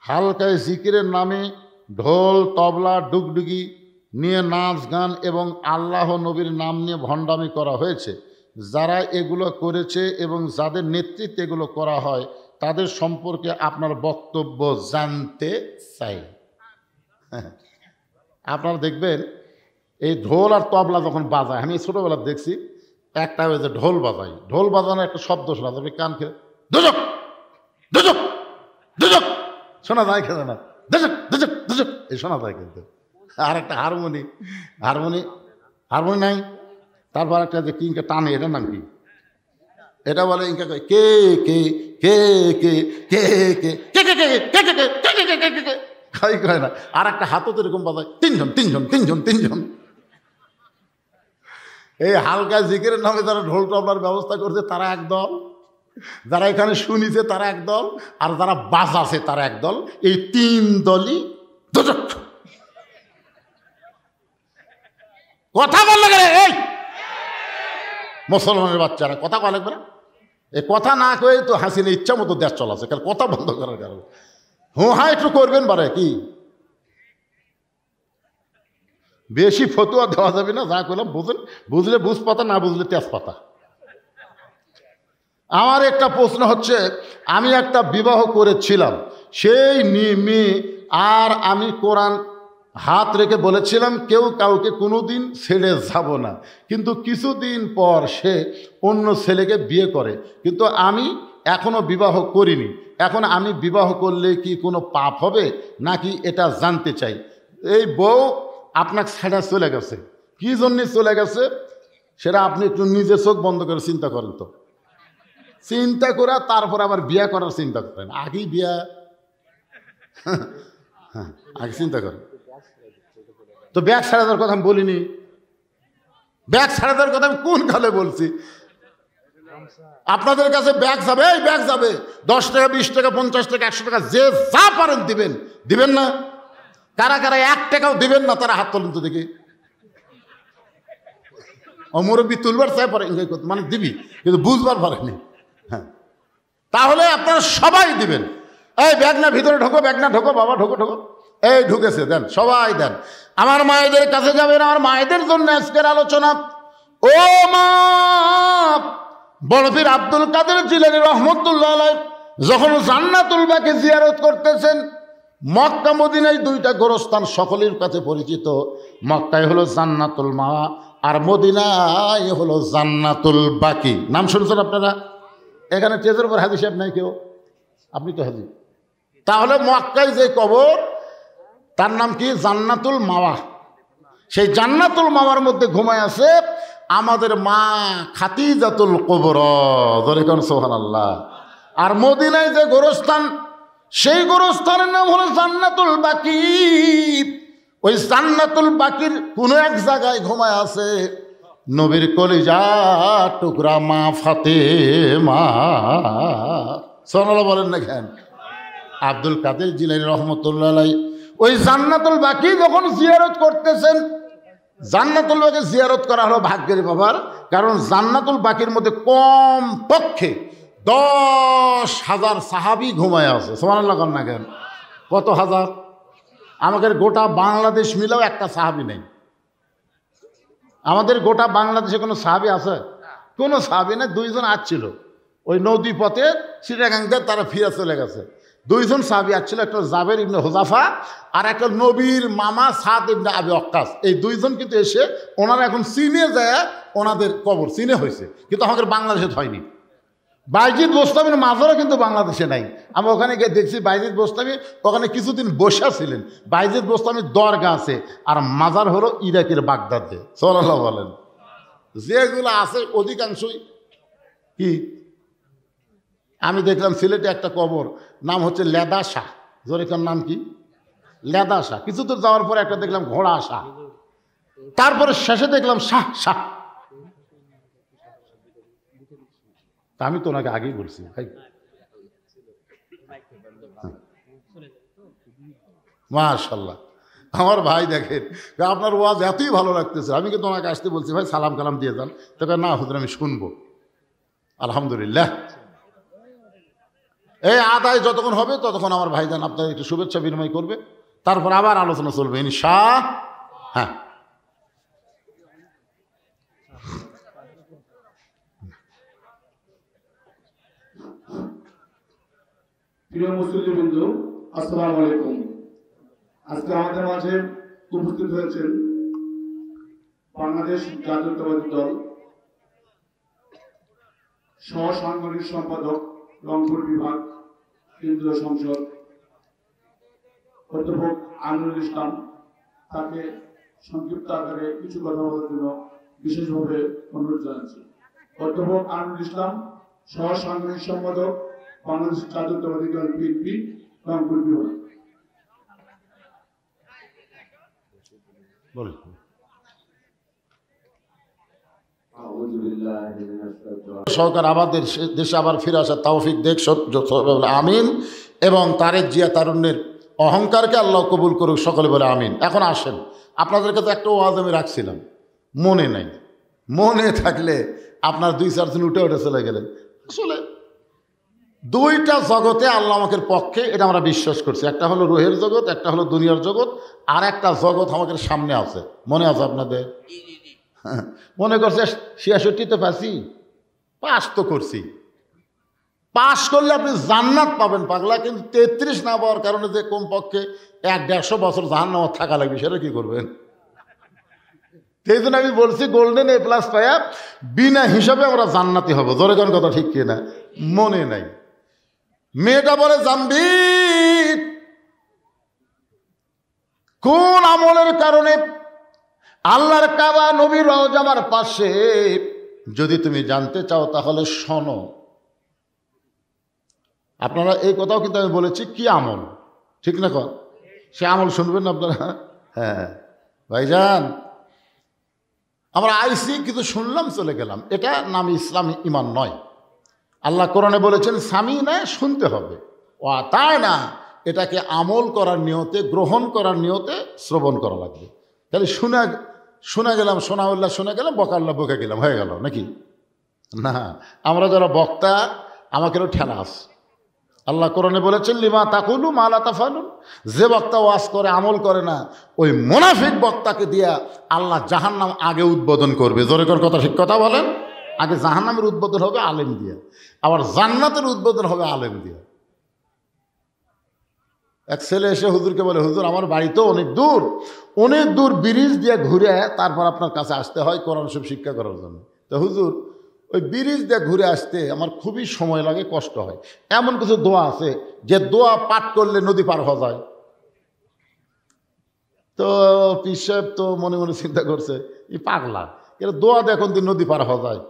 হালকায় জিকিরের নামে ঢোল তবলা ডুগডুগি নিয়ে নাচ গান এবং আল্লাহ নবীর নাম নিয়ে ভণ্ডামি করা হয়েছে। যারা এগুলো করেছে এবং যাদের নেতৃত্বে এগুলো করা হয় তাদের সম্পর্কে আপনার বক্তব্য জানতে চাই। আপনারা দেখবেন এই ঢোল আর তবলা যখন বাজায়, আমি ছোটোবেলা দেখছি একটা ওই যে ঢোল বাজায়, ঢোল বাজানোর একটা শব্দ শোনা যাবে কান খেয়ে, দুজক দুজক দুজক শোনা যায়, খেলে না, দুজক দুজক দুজক এই শোনা যায়। কিন্তু আর একটা হারমোনি হারমোনি হারমোনি নাই, তারপর একটা যে কিংকে টানে, এটার নাম কি? এটা বলে ইনকা কে কে কে কে কে কে কে কে কে কে কে কে কে খাই কয় না। আর একটা হাতও তো এরকম বাজায়, তিনজন তিনজন তিনজন তিনজন। এই হালকা জিকিরের নামে যারা ঢোল তবলার ব্যবস্থা করছে তারা একদল, যারা এখানে শুনিছে তারা একদল, আর যারা বাজাছে তারা একদল। এই 3 দলই দুজক। কথা বললে গেলে এই মুসলমানের বাচ্চারা কথা কয়া লাগবে না? এই কথা না কয়ে তো হাসিনা ইচ্ছা মতো দেশ চলাছে, কারণ কথা বন্ধ করার কারণে। হ্যাঁ একটু করবেন বারে কি, বেশি ফতুয়া দেওয়া যাবে না, যা করলাম বুঝেন, বুঝলে বুঝ পাতা, না বুঝলে তেজপাতা। আমার একটা প্রশ্ন হচ্ছে, আমি একটা বিবাহ করেছিলাম, সেই মেয়ে আর আমি কোরআন হাত রেখে বলেছিলাম কেউ কাউকে কোনোদিন ছেড়ে যাব না, কিন্তু কিছুদিন পর সে অন্য ছেলেকে বিয়ে করে, কিন্তু আমি এখনো বিবাহ করিনি। এখন আমি বিবাহ করলে কি কোনো পাপ হবে নাকি, এটা জানতে চাই। এই বউ আপনাকে ছেড়ে চলে গেছে, কি জন্যে চলে গেছে সেটা আপনি একটু নিজে চোখ বন্ধ করে চিন্তা করেন তো। চিন্তা করে তারপর আবার বিয়ে করার চিন্তা করেন, আগেই বিয়া, হ্যাঁ আগে চিন্তা করেন তো। ব্যাগ ছাড়া দেওয়ার কথা আমি বলিনি, ব্যাগ ছাড়া দেওয়ার কথা আমি কোন কালে বলছি? আপনাদের কাছে ব্যাগ যাবে, এই ব্যাগ যাবে, 10 টাকা 20 টাকা 50 টাকা 100 টাকা যে যা পারেন দিবেন, দিবেন না? কারা কারা 1 টাকাও দিবেন না তারা হাত তোলেন তো দেখি। মুরব্বী তুলবার চাই পরে মানে দিবি, কিন্তু বুঝবার পারেনি। হ্যাঁ তাহলে আপনারা সবাই দিবেন। এই ব্যাগ না ভিতরে ঢোকো, ব্যাগ না ঢোকো, বাবা ঢোকো ঢোকো, এই ঢুকেছে, দেন সবাই দেন। আমার মায়েদের কাছে যাবেন, আমার মায়েদের জন্য আজকের আলোচনা। ও মা, বড় পীর আব্দুল কাদের জিলানী রহমতুল্লাহ আলাইহি যখন জান্নাতুল বাকি জিয়ারত করতেছেন, মক্কা মদিনায় 2টা গোরস্থান সকলের কাছে পরিচিত। মক্কায় হলো জান্নাতুল মাওয়া আর মদিনায় হলো জান্নাতুল বাকি। নাম শুনছেন আপনারা? এখানে টেজের উপর হাজি সাহেব নাই কেউ, আপনি তো হাজি। তাহলে মক্কায় যে কবর তার নাম কি? জান্নাতুল মাওয়া। সেই জান্নাতুল মাওয়ার মধ্যে ঘুমায় আছে আমাদের মা খাদিজাতুল কুবরা, ধরে কোন সুবহানাল্লাহ। আর মদিনায় যে গোরস্থান, সেই গোরস্থানের নাম হলো জান্নাতুল বাকি। ওই জান্নাতুল বাকির কোন এক জায়গায় ঘুমায় আছে নবীর কলিজা টুকরা মা ফাতেমা। সুবহানাল্লাহ বলেন না কেন? আব্দুল কাদের জিলানী রহমতুল্লাহ আলাইহি ওই জান্নাতুল বাকি যখন জিয়ারত করতেছেন, জান্নাতুল বাকি জিয়ারত করা হলো ভাগ্যের ব্যাপার, কারণ জান্নাতুল বাকির মধ্যে কম পক্ষে 10,000 সাহাবী ঘুমায় আছে। সুবহানাল্লাহ না কেন? কত হাজার? আমাদের গোটা বাংলাদেশ মিলেও একটা সাহাবী নেই। আমাদের গোটা বাংলাদেশে কোনো সাহাবী আছে? কোনো সাহাবী নেই। 2 জন আসছিল ওই নদী পথে চিটাগাংতে, তারা ফিরে চলে গেছে। 2 জন সাহাবী আসছিল, একটা জাবের ইবনে হুযাফা আর একটা নবীর মামা সাদ ইবনে আবি ওয়াক্কাস। এই 2 জন কিন্তু এসে ওনারা এখন চীনে যায়, ওনাদের কবর চীনে হয়েছে, কিন্তু আমাদের বাংলাদেশে হয়নি। বাইজিদ বোস্তামির মাজারও কিন্তু বাংলাদেশে নাই। আমি ওখানে গিয়ে দেখছি বাইজিদ বোস্তামি ওখানে কিছুদিন বসা ছিলেন। বাইজিদ বোস্তামির দরগা আছে, আর মাজার হলো ইরাকের বাগদাদে। সাল্লাল্লাহু বলেন। যেগুলো আছে অধিকাংশই কি, আমি দেখলাম সিলেটে একটা কবর, নাম হচ্ছে লেদা শাহ। জোরেকার নাম কি? লেদা শাহ। কিছু দূর যাওয়ার পরে একটা দেখলাম ঘোড়া শাহ, তারপরে শেষে দেখলাম শাহ শাহ। আমি তো ওনাকে আগেই বলছি ভাই। মাশাআল্লাহ, আমার ভাই দেখেন আপনার ওয়াজ এতই ভালো লাগতেছে, আমি কিন্তু ওনাকে আসতে বলছি ভাই সালাম কালাম দিয়ে যান, তবে না হুজুর আমি শুনবো। আলহামদুলিল্লাহ, এই আদায় যতক্ষণ হবে ততক্ষণ আমার ভাইজান আপনার একটু শুভেচ্ছা বিনিময় করবে, তারপর আবার আলোচনা চলবে ইনশাআল্লাহ। হ্যাঁ, প্রিয় মুসলিমবৃন্দ, আসসালামু আলাইকুম। আজকে আমাদের মাঝে উপস্থিত হয়েছেন বাংলাদেশ জাতীয়তাবাদী দল সহ সাংগঠনিক সম্পাদক, রংপুর বিভাগ, কেন্দ্রীয় সংসদ অধ্যাপক আমিনুল ইসলাম। তাকে সংক্ষিপ্ত আকারে কিছু কথা বলার জন্য বিশেষভাবে অনুরোধ জানাচ্ছি। অধ্যাপক আমিনুল ইসলাম, সহ সাংগঠনিক সম্পাদক, বাংলাদেশ জাতীয়তাবাদী দল বিএনপি, রংপুর বিভাগ। সরকার আমাদের দেশে আবার ফিরে আসার তৌফিক দেখ, আমিন। এবং তারেক জিয়া তারুণ্যের অহংকারকে আল্লাহ কবুল করুক, সকলে বলে আমিন। এখন আসেন, আপনাদের কাছে একটা ওয়াজ আমি রাখছিলাম, মনে নাই। মনে থাকলে আপনার 2-4 দিন উঠে চলে গেলেন, আসলে দুইটা জগতে আল্লাহ আমাদের পক্ষে, এটা আমরা বিশ্বাস করছি। একটা হলো রুহের জগৎ, একটা হলো দুনিয়ার জগৎ, আর একটা জগৎ আমাদের সামনে আছে। মনে আছে আপনাদের? মনে করছে 66তে পাস তো করছি। পাস করলে আপনি জান্নাত পাবেন পাগলা, কিন্তু 33 না পাওয়ার কারণে যে কমপক্ষে 100-150 বছর জাহান্নামে থাকা লাগবে, সেটা কি করবেন? সেই জন্য আমি বলছি গোল্ডেন A+ পাইয়া বিনা হিসাবে আমরা জান্নাতি হব। জোরে কোন কথা ঠিক কিনা? মনে নাই। মেয়েটা বলে জাম্বিত, কোন আমলের কারণে আল্লাহর কাবা নবীর রওজা আমার পাশে? যদি তুমি জানতে চাও তাহলে শোনো। আপনারা এই কথাও কিন্তু আমি বলেছি, কি আমল, ঠিক না? কন সে আমল শুনবেন আপনারা? হ্যাঁ ভাইজান, আমরা আইসি কিন্তু শুনলাম চলে গেলাম, এটা নাম ইসলামী ইমান নয়। আল্লাহ কোরআনে বলেছেন স্বামী না, শুনতে হবে। ও তাই না, এটাকে আমল করার নিয়তে, গ্রহণ করার নিয়তে শ্রবণ করা লাগবে। তাহলে শোনা গেলাম, শোনা গেলাম, বকাল্লা বকে গেলাম, হয়ে গেল নাকি? না, আমরা যারা বক্তা আমাকেও ঠেলা আছে। আল্লাহ কোরআনে বলেছেন লিমা তাকুলু মা লা তাফালুন, যে বক্তা ওয়াজ করে আমল করে না, ওই মুনাফিক বক্তাকে দিয়া আল্লাহ জাহান্নাম আগে উদ্বোধন করবে। জোরে কর কথা, ঠিক কথা বলেন। আগে জাহান্নামের উদ্বোধন হবে আলেম দিয়া, আবার জান্নাতের উদ্বোধন হবে আলেম দিয়া। এক ছেলে এসে হুজুরকে বলে, হুজুর আমার বাড়ি তো অনেক দূর ব্রিজ দিয়ে ঘুরে তারপর আপনার কাছে আসতে হয় কোরআন শরীফ শিক্ষা করার জন্য। তো হুজুর ওই ব্রিজ দিয়ে ঘুরে আসতে আমার খুবই সময় লাগে, কষ্ট হয়। এমন কিছু দোয়া আছে যে দোয়া পাঠ করলে নদী পার হওয়া যায়? তো পীর সাহেব তো মনে মনে চিন্তা করছে, এই পাগলা, এটা দোয়া দেখুন দিন নদী পার হওয়া যায়।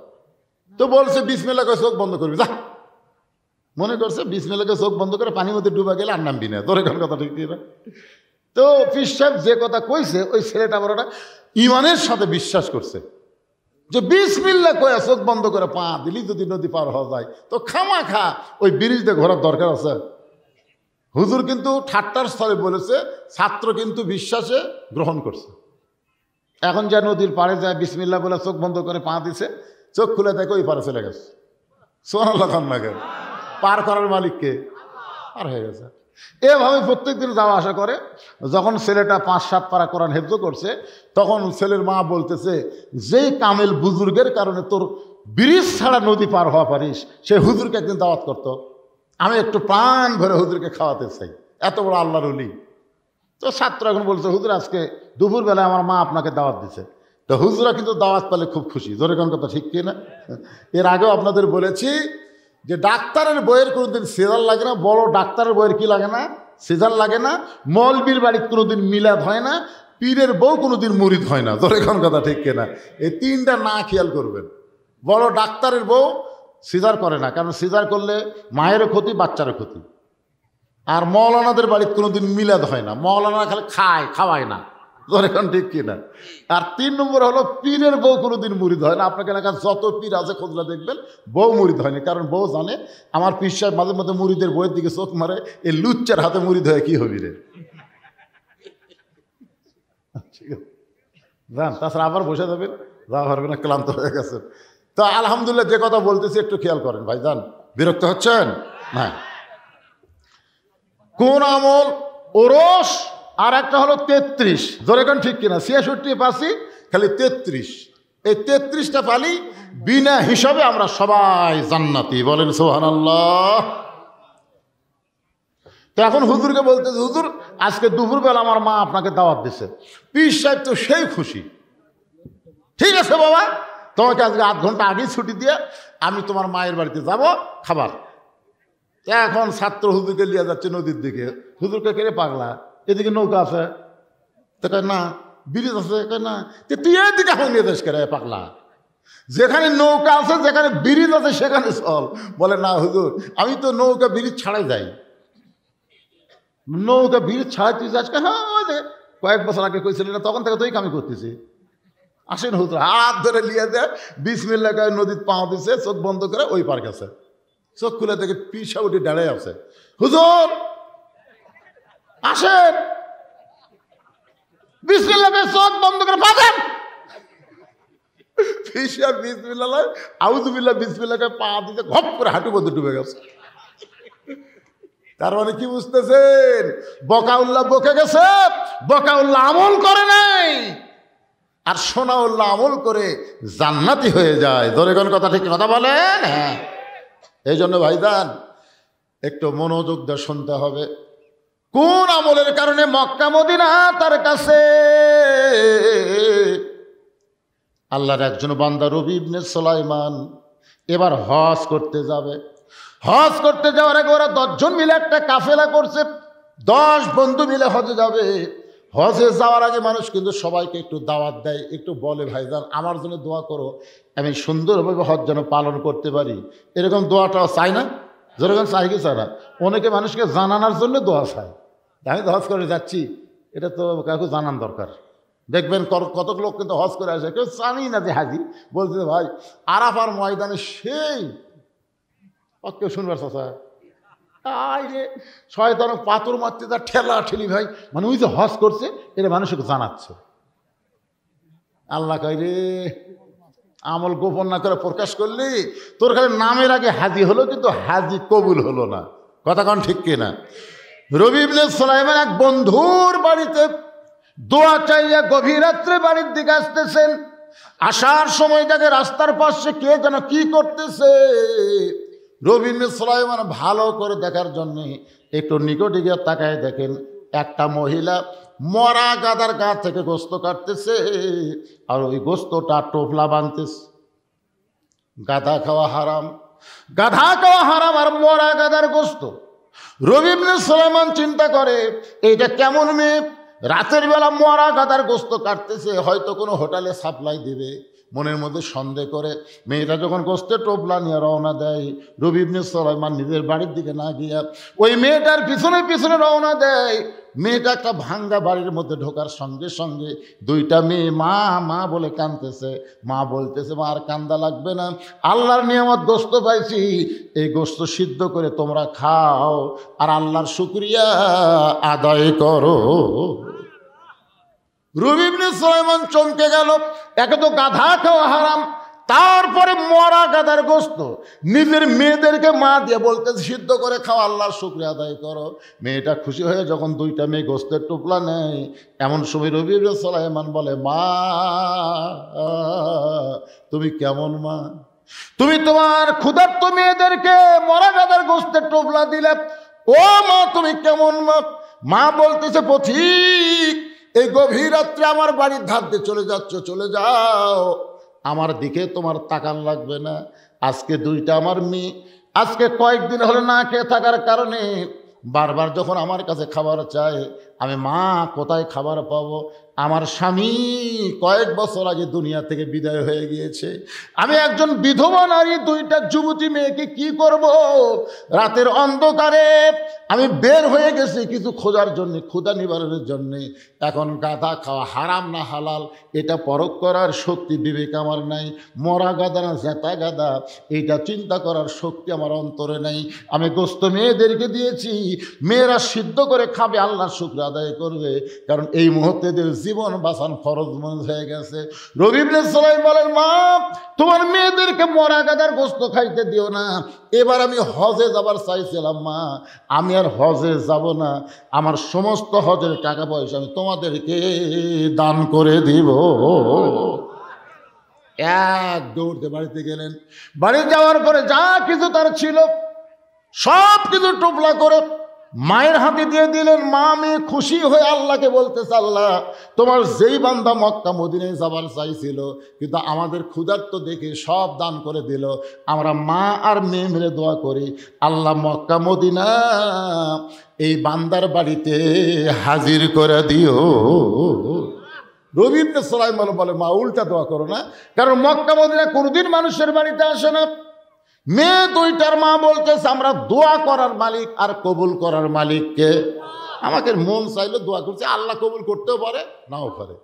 তো বলছে বিসমিল্লাহ করে চোখ বন্ধ করবি, যা। মনে করছে বিসমিল্লাহ করে চোখ বন্ধ করে পানির মধ্যে ডুবা গেলে আর নামবি না। তোর এখন কথা ঠিক না? তো পীর সাহেব যে কথা কইছে, ওই ছেলেটা বড়টা ইমানের সাথে বিশ্বাস করছে যে বিসমিল্লাহ কয়ে চোখ বন্ধ করে পা দিলি যদি নদী পার হওয়া যায়, তো খামাখা ওই ব্রিজ দিয়ে ঘোরার দরকার আছে? হুজুর কিন্তু ঠাট্টার স্থলে বলেছে, ছাত্র কিন্তু বিশ্বাসে গ্রহণ করছে। এখন যা নদীর পাড়ে যায় বিসমিল্লাহ বলে চোখ বন্ধ করে পা দিছে, চোখ খুলে দেখে ওই পারে চলে গেছে। সুবহানাল্লাহ খান না কেন? পার করার মালিককে পার হয়ে গেছে। এভাবে প্রত্যেক দিন যাওয়া আসা করে। যখন ছেলেটা 5-7 পারা কোরআন হেফজ করছে, তখন ছেলের মা বলতেছে, যেই কামেল বুজুর্গের কারণে তোর ব্রিজ ছাড়া নদী পার হওয়া পারিস, সে হুজুরকে একদিন দাওয়াত করতো। আমি একটু প্রাণ ভরে হুজুরকে খাওয়াতে চাই, এত বড় আল্লাহর ওলি। তো ছাত্র এখন বলছে, হুজুর আজকে দুপুরবেলায় আমার মা আপনাকে দাওয়াত দিছে। তো হুজুরা কিন্তু দাওয়াত পেলে খুব খুশি। জোরে কোন কথা ঠিক কিনা? এর আগেও আপনাদের বলেছি যে ডাক্তারের বইয়ের কোনোদিন সিজার লাগে না, বড় ডাক্তারের বইয়ের কি লাগে না? সিজার লাগে না। মৌলবীর বাড়ির কোনোদিন মিলাদ হয় না, পীরের বউ কোনোদিন মুরিদ হয় না। জোরে কোন কথা ঠিক কিনা? এই তিনটা না খেয়াল করবেন। বড় ডাক্তারের বউ সিজার করে না, কারণ সিজার করলে মায়েরও ক্ষতি, বাচ্চারও ক্ষতি। আর মৌলানাদের বাড়িতে কোনোদিন মিলাদ হয় না, মৌলানা খালি খাওয়ায় না। এখন ঠিক কিনা? আর 3 নম্বর হলো পীরের বউ কোনোদিন মুরিদ হয় না। আপনাকে এলাকার যত পীর আছে খোঁজলা দেখবেন, বউ মুরিদ হয়নি, কারণ বউ জানে আমার পীর সাহেব মাঝে মধ্যে মুরিদের বইয়ের দিকে চোখ মারে, এই লুচ্চার হাতে মুরিদ হয়ে কি হবি রে। জান তাছাড়া আবার বসে যাবেন, যাওয়া পারবে না, ক্লান্ত হয়ে গেছে। তো আলহামদুলিল্লাহ, যে কথা বলতেছি একটু খেয়াল করেন ভাই, জান বিরক্ত হচ্ছেন না? কোন আমল ওরস, আর একটা হলো 33। ধরে কোন ঠিক কিনা? 66 পাচ্ছি, খালি 33। এই 33টা পালি বিনা হিসাবে আমরা সবাই জান্নাতি। বলেন সুবহানাল্লাহ। তো এখন হুজুরকে বলতেছে, হুজুর আজকে দুপুরবেলা আমার মা আপনাকে দাওয়াত দিছে। পীর সাহেব তো সেই খুশি। ঠিক আছে বাবা, তোমাকে আজকে 8 ঘন্টা আগেই ছুটি দিয়ে আমি তোমার মায়ের বাড়িতে যাব খাবার। এখন ছাত্র হুজুরকে নিয়ে যাচ্ছে নদীর দিকে। হুজুরকে কেড়ে পাগলা, এদিকে নৌকা আছে? তো কয় না। ব্রিজ আছে? কয় না। তুই এদিকে এখন নিয়ে যাস কেড়ে পাগলা? যেখানে নৌকা আছে, যেখানে ব্রিজ আছে সেখানে চল। বলে না হুজুর, আমি তো নৌকা ব্রিজ ছাড়াই যাই। নৌকা ব্রিজ ছাড়াই তুই যাস? হ্যাঁ, ওই যে কয়েক বছর আগে কইছিলি না, তখন থেকে তুই কামি করতেছি। আসেন হুজুর, হাত ধরে লিয়ে দেয়, বিসমিল্লাহ কয়ে নদীর পা দিছে, চোখ বন্ধ করে ওই পার গেছে। চোখ খুলে দেখে পিসা উঠে দাঁড়ায় আছে। হুজুর আসেন, বিসমিল্লাহ কয়ে চোখ বন্ধ করে পা দেন। ফিশার বিসমিল্লাহ আউযুবিল্লাহ বিসমিল্লাহকে পা দিতে ঘপ করে হাঁটু মধ্যে ডুবে গেছে। তার মানে কি বুঝতেছেন? বকাউল্লাহ বকে গেছে, বকাউল্লাহ আমল করে নাই, আর সোনাউল্লাহ আমল করে জান্নাতি হয়ে যায়। দরেগণ কথা ঠিক কথা বলেন? হ্যাঁ। এই জন্য ভাইজান একটু মনোযোগ দিয়ে শুনতে হবে। কোন আমলের কারণে মক্কা মদিনা তার কাছে? আল্লাহর একজন বান্দা রবি ইবনে সুলাইমান এবার হজ করতে যাবে। হজ করতে যাওয়ার আগে ওরা 10 জন মিলে একটা কাফেলা করছে, 10 বন্ধু মিলে হজে যাবে। হজে যাওয়ার আগে মানুষ কিন্তু সবাইকে একটু দাওয়াত দেয়, একটু বলে ভাইজান আমার জন্য দোয়া করো, আমি সুন্দরভাবে হজ যেন পালন করতে পারি। এরকম দোয়াটাও চাই না? যেরকম চাই কি চায় না? অনেকে মানুষকে জানানোর জন্য দোয়া চায়, আমি তো হজ করে যাচ্ছি, এটা তো কাউকে জানান দরকার। দেখবেন কত লোক কিন্তু হজ করে আসে, কেউ জানি না যে হাজি বলতে ভাই আরাফার ময়দানে সেই কেউ শুনবার চাচা আই রে শয়তান পাথর মারতে তার ঠেলা ঠেলি ভাই, মানে ওই যে হজ করছে এটা মানুষকে জানাচ্ছে। আল্লাহ কয় রে আমল গোপন না করে প্রকাশ করলি তোর খালি নামের আগে হাজি হলো, কিন্তু হাজি কবুল হলো না। কথা কন ঠিক কিনা? রবি ইবনে সুলাইমান এক বন্ধুর বাড়িতে দোয়া চাইয়া গভীর রাত্রে বাড়ির দিকে আসতেছেন। আসার সময় দেখে রাস্তার পাশে কে যেন কি করতেছে। রবি ইবনে সুলাইমান ভালো করে দেখার জন্য একটু নিকটে গিয়ে তাকায় দেখেন একটা মহিলা মরা গাদার গা থেকে গোস্ত কাটতেছে, আর ওই গোস্তটা টোপলা বাঁধতেছে। গাধা খাওয়া হারাম, গাধা খাওয়া হারাম, আর মরা গাদার গোস্ত। রবি ইবনে সুলাইমান চিন্তা করে এইটা কেমন মেয়ে, রাতের বেলা মরা গাদার গোস্ত কাটতেছে, হয়তো কোনো হোটেলে সাপ্লাই দিবে। মনের মধ্যে সন্দেহ করে মেয়েটা যখন গোস্তের টোপলা নিয়ে রওনা দেয়, রবি ইবনে সুলাইমান নিজের বাড়ির দিকে না গিয়া ওই মেয়েটার পিছনে পিছনে রওনা দেয়। মেয়েটা একটা ভাঙ্গা বাড়ির মধ্যে ঢোকার সঙ্গে সঙ্গে 2টা মেয়ে মা মা বলে কাঁদতেছে। মা বলতেছে মা আর কান্দা লাগবে না, আল্লাহর নিয়ামত গোস্ত পাইছি, এই গোস্ত সিদ্ধ করে তোমরা খাও আর আল্লাহর শুকরিয়া আদায় করো। রবি ইবনে সুলাইমান চমকে গেল, একে তো গাধা খাওয়া হারাম, তারপরে মরা গাধার গোস্ত নিজের মেয়েদেরকে মা দিয়ে বলতে সিদ্ধ করে খাওয়া, আল্লাহর শুকরিয়া আদায় করো। মেয়েটা খুশি হয়ে যখন 2টা মেয়ে গোস্তের টুকলা নেয়, এমন সময় রবি ইবনে সুলাইমান বলে মা তুমি কেমন মা, তুমি তোমার ক্ষুধার্ত মেয়েদেরকে মরা গাধার গোস্তের টোপলা দিলে, ও মা তুমি কেমন মা? মা বলতেছে পথিক এই গভীর রাত্রে আমার বাড়ির ধার দিয়ে চলে যাচ্ছ, চলে যাও, আমার দিকে তোমার তাকান লাগবে না। আজকে 2টা আমার মেয়ে আজকে কয়েকদিন হলো না খেয়ে থাকার কারণে বারবার যখন আমার কাছে খাবার চায়, আমি মা কোথায় খাবার পাবো? আমার স্বামী কয়েক বছর আগে দুনিয়া থেকে বিদায় হয়ে গিয়েছে, আমি একজন বিধবা নারী, 2টা যুবতী মেয়েকে কি করব? রাতের অন্ধকারে আমি বের হয়ে গেছি কিছু খোঁজার জন্যে, ক্ষুধা নিবারণের জন্যে। এখন গাধা খাওয়া হারাম না হালাল এটা পরখ করার শক্তি বিবেক আমার নাই। মরা গাদা না জেতা গাদা এইটা চিন্তা করার শক্তি আমার অন্তরে নাই। আমি গোস্ত মেয়েদেরকে দিয়েছি, মেয়েরা সিদ্ধ করে খাবে, আল্লাহর শুকর আদায় করবে, কারণ এই মুহূর্তে এদের জীবন বাঁচান ফরজ মনে হয়ে গেছে। রবি ইবনে সুলাইমান বলেন মা তোমার মেয়েদেরকে মরা গাদার গোস্ত খাইতে দিও না। এবার আমি হজে যাবার চাইছিলাম মা, আমি আর হজে যাব না, আমার সমস্ত হজের টাকা পয়সা আমি তোমাদেরকে দান করে দিব। এক দৌড়তে বাড়িতে গেলেন। বাড়ি যাওয়ার পরে যা কিছু তার ছিল সব কিছু টোপলা করে মায়ের হাতে দিয়ে দিলেন। মা মেয়ে খুশি হয়ে আল্লাহকে বলতেছে আল্লাহ তোমার যেই বান্দা মক্কা মদিনায় যাবার চাইছিল কিন্তু আমাদের ক্ষুধার্ত দেখে সব দান করে দিল, আমরা মা আর মেয়ে মিলে দোয়া করি আল্লাহ মক্কা মদিনা এই বান্দার বাড়িতে হাজির করে দিও। রবি ইবনে সুলাইমান বলে মা উল্টা দোয়া করো না, কারণ মক্কা মদিনা কোনোদিন মানুষের বাড়িতে আসে না। মেয়ে 2টার মা বলতেছে আমরা দোয়া করার মালিক আর কবুল করার মালিককে, আমাকে মন চাইলে দোয়া করছে, আল্লাহ কবুল করতেও পারে নাও পারে।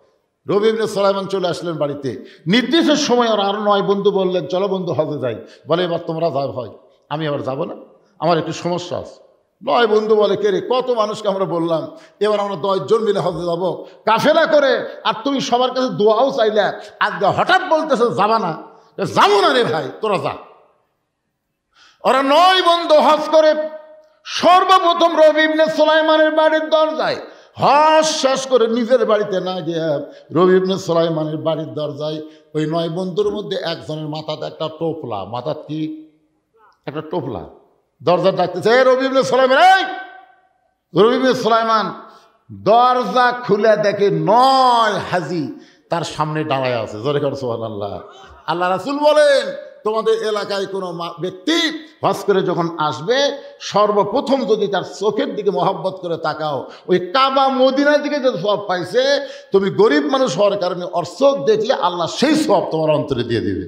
রবি ইবনে সুলাইমান চলে আসলেন বাড়িতে। নির্দিষ্ট সময় আর 9 বন্ধু বললেন চলো বন্ধু হজে যাই। বলে এবার তোমরা যাও, হয় আমি আবার যাব না, আমার একটু সমস্যা আছে। নয় বন্ধু বলে কে রে, কত মানুষকে আমরা বললাম এবার আমরা 10 জন মিলে হজে যাবো কাফেলা করে, আর তুমি সবার কাছে দোয়াও চাইলে, আজকে হঠাৎ বলতেছে যাবা না। যাবো না রে ভাই, তোরা যা। ওরা 9 বন্ধু হজ করে সর্বপ্রথম রবি ইবনে সুলাইমানের বাড়ির দরজায়, হজ শেষ করে নিজের বাড়িতে না গিয়ে রবি ইবনে সুলাইমানের বাড়ির দরজায় ওই 9 বন্ধুর মধ্যে একজনের মাথাতে একটা টোপলা, মাথার কি একটা টোপলা, দরজা ডাকতেছে রবি ইবনে সুলাইমান, এই রবি ইবনে সুলাইমান। দরজা খুলে দেখে 9 হাজি তার সামনে দাঁড়ায় আছে। জোরে করে সুবহানাল্লাহ। আল্লাহ রাসূল বলেন, তোমাদের এলাকায় কোনো ব্যক্তি হজ করে যখন আসবে সর্বপ্রথম যদি তার চোখের দিকে মহব্বত করে তাকাও, ওই কাবা মদিনার দিকে যে সওয়াব পাইছে, তুমি গরিব মানুষ হওয়ার কারণে ওর চোখ দেখলে আল্লাহ সেই সওয়াব তোমার অন্তরে দিয়ে দিবে।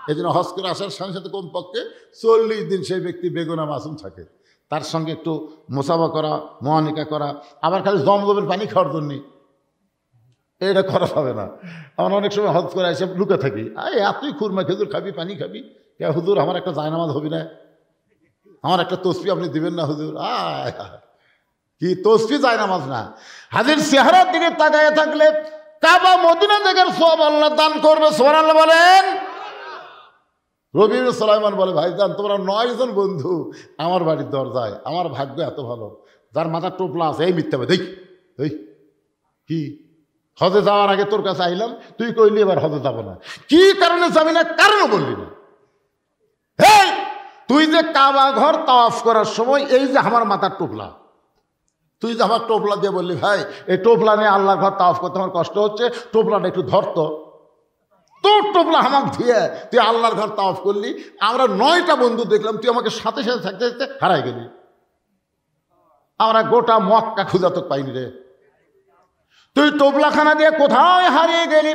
এই জন্য হজ করে আসার সাথে সাথে কমপক্ষে 40 দিন সেই ব্যক্তি বেগুনা মাসুম থাকে, তার সঙ্গে একটু মোসাফা করা, মুআনিকা করা, আবার খালি জমজমের পানি খাওয়ার জন্যে এটা করা হবে না। আমার অনেক সময় হজ করে এসে লুকে থাকি, এতই খুরমা খেজুর খাবি, পানি খাবি, কে হুজুর আমার একটা জায়নামাজ হবি না, আমার একটা তসবি আপনি দিবেন না হুজুর? কি তসবি জায়নামাজ না, হাজির চেহারার দিকে তাকায় থাকলে কাবা মদিনা দেখার সওয়াব আল্লাহ দান করবে। সুবহানাল্লাহ বলেন। রবি ইবনে সুলাইমান বলে, ভাইজান তোমরা 9 জন বন্ধু আমার বাড়ির দরজায়, আমার ভাগ্য এত ভালো, যার মাথার টোপলা আছে। এই মিথ্যা দেখ, এই কি হজে যাওয়ার আগে তোর কাছে আইলাম, তুই কইলি এবার হজে যাবো না, কি কারণে যাবি না? কারণও বললি না। হেই, তুই যে কাবা ঘর তাওয়াফ করার সময় এই যে আমার মাথার টোপলা, তুই যে আমার টোপলা দিয়ে বললি ভাই এই টোপলা নিয়ে আল্লাহর ঘর তাওয়াফ করতে আমার কষ্ট হচ্ছে, টোপলাটা একটু ধরতো, তোর টোপলা আমাকে দিয়ে তুই আল্লাহর ঘর তাওয়াফ করলি। আমরা 9টা বন্ধু দেখলাম, তুই আমাকে সাথে সাথে থাকতে থাকতে হারাই গেলি। আমরা গোটা মক্কা খুঁজা তো পাইনি রে, তুই টোপলাখানা দিয়ে কোথায় হারিয়ে গেলি।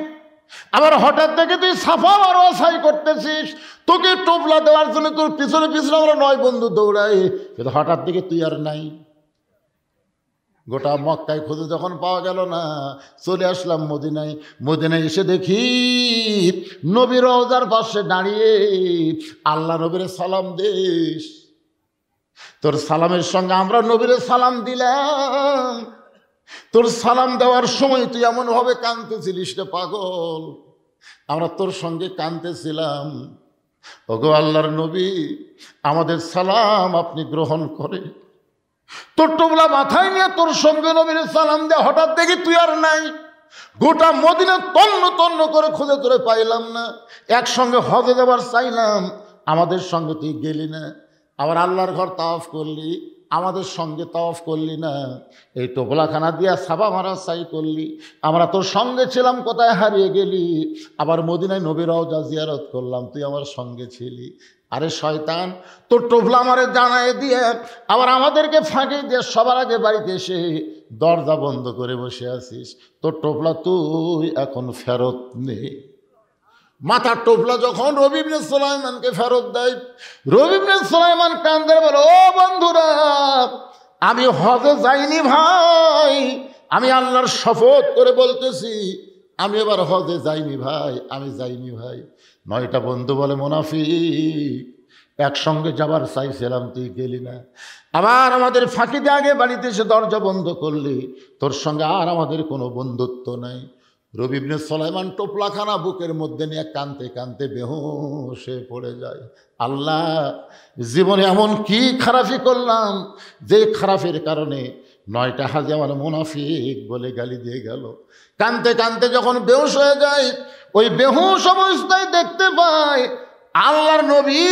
আবার হঠাৎ থেকে তুই সাফা আর ওয়াসাই করতেছিস, তোকে টোপলা দেওয়ার জন্য তোর পিছনে পিছনে আমরা 9 বন্ধু দৌড়াই, কিন্তু হঠাৎ থেকে তুই আর নাই। গোটা মক্কায় খুঁজে যখন পাওয়া গেল না, চলে আসলাম মদিনায়। মদিনায় এসে দেখি নবী রওজার পাশে দাঁড়িয়ে আল্লাহ নবীরে সালাম দিস। তোর সালামের সঙ্গে আমরা নবীরে সালাম দিলাম। তোর সালাম দেওয়ার সময় তুই এমনভাবে কাঁদতেছিলিস রে পাগল, আমরা তোর সঙ্গে কাঁদতেছিলাম। ওগো আল্লাহর নবী, আমাদের সালাম আপনি গ্রহণ করে। তোর টোপলা মাথায় নিয়ে তোর সঙ্গে নবীর সালাম দে, হঠাৎ দেখি তুই আর নাই। গোটা মদিনা তন্ন তন্ন করে খুঁজে তোরে পাইলাম না। একসঙ্গে হজে যাবার চাইলাম, আমাদের সঙ্গে তুই গেলি না। আবার আল্লাহর ঘর তাওয়াফ করলি, আমাদের সঙ্গে তাওয়াফ করলি না। এই টোপলাখানা দিয়া সাবা মারা চাই করলি, আমরা তোর সঙ্গে ছিলাম, কোথায় হারিয়ে গেলি। আবার মদিনায় নবী রওজা জিয়ারত করলাম, তুই আমার সঙ্গে ছিলি। আরে শয়তান, তোর টোপলা আমারে জানায় দিয়ে আবার আমাদেরকে ফাঁকি দিয়ে সবার আগে বাড়িতে এসে দরজা বন্ধ করে বসে আছিস। তোর টোপলা তুই এখন ফেরত নে। মাথার টোপলা যখন রবি ইবনে সুলাইমানকে ফেরত দেয়, রবি ইবনে সুলাইমান কান্দে বলে, ও বন্ধুরা, আমি হজে যাইনি ভাই, আমি আল্লাহর শপথ করে বলতেছি আমি এবার হজে যাইনি ভাই, আমি যাইনি ভাই। 9টা বন্ধু বলে, মুনাফিক, একসঙ্গে যাবার চাইছিলাম তুই গেলি না। আবার আমাদের ফাঁকি দিয়ে আগে বাড়িতে এসে দরজা বন্ধ করলি, তোর সঙ্গে আর আমাদের কোনো বন্ধুত্ব নাই। রবি ইবনে সুলাইমান টোপলাখানা বুকের মধ্যে নিয়ে কাঁদতে কাঁদতে বেহুশ হয়ে পড়ে যায়। আল্লাহ, জীবনে এমন কি খারাপি করলাম যে খারাপের কারণে 9টা হাজি আমার মুনাফিক বলে গালি দিয়ে গেল। কাঁদতে কাঁদতে যখন বেহুশ হয়ে যায়, ওই বেহুশ অবস্থায় দেখতে পায় আল্লাহর নবী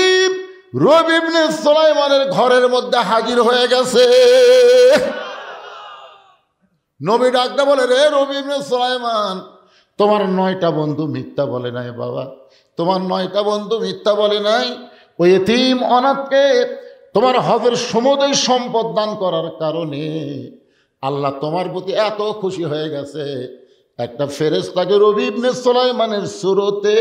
রবি ইবনে সুলাইমানের ঘরের মধ্যে হাজির হয়ে গেছে। নবী ডাকতে বলে, রে রবি ইবনে সুলাইমান, তোমার 9টা বন্ধু মিথ্যা বলে নাই বাবা, তোমার 9টা বন্ধু মিথ্যা বলে নাই। ওই এতিম অনাথকে তোমার হজের সমুদয় সম্পদ দান করার কারণে আল্লাহ তোমার প্রতি এত খুশি হয়ে গেছে, একটা ফেরেশতাকে রবি ইবনে সুলাইমানের সুরতে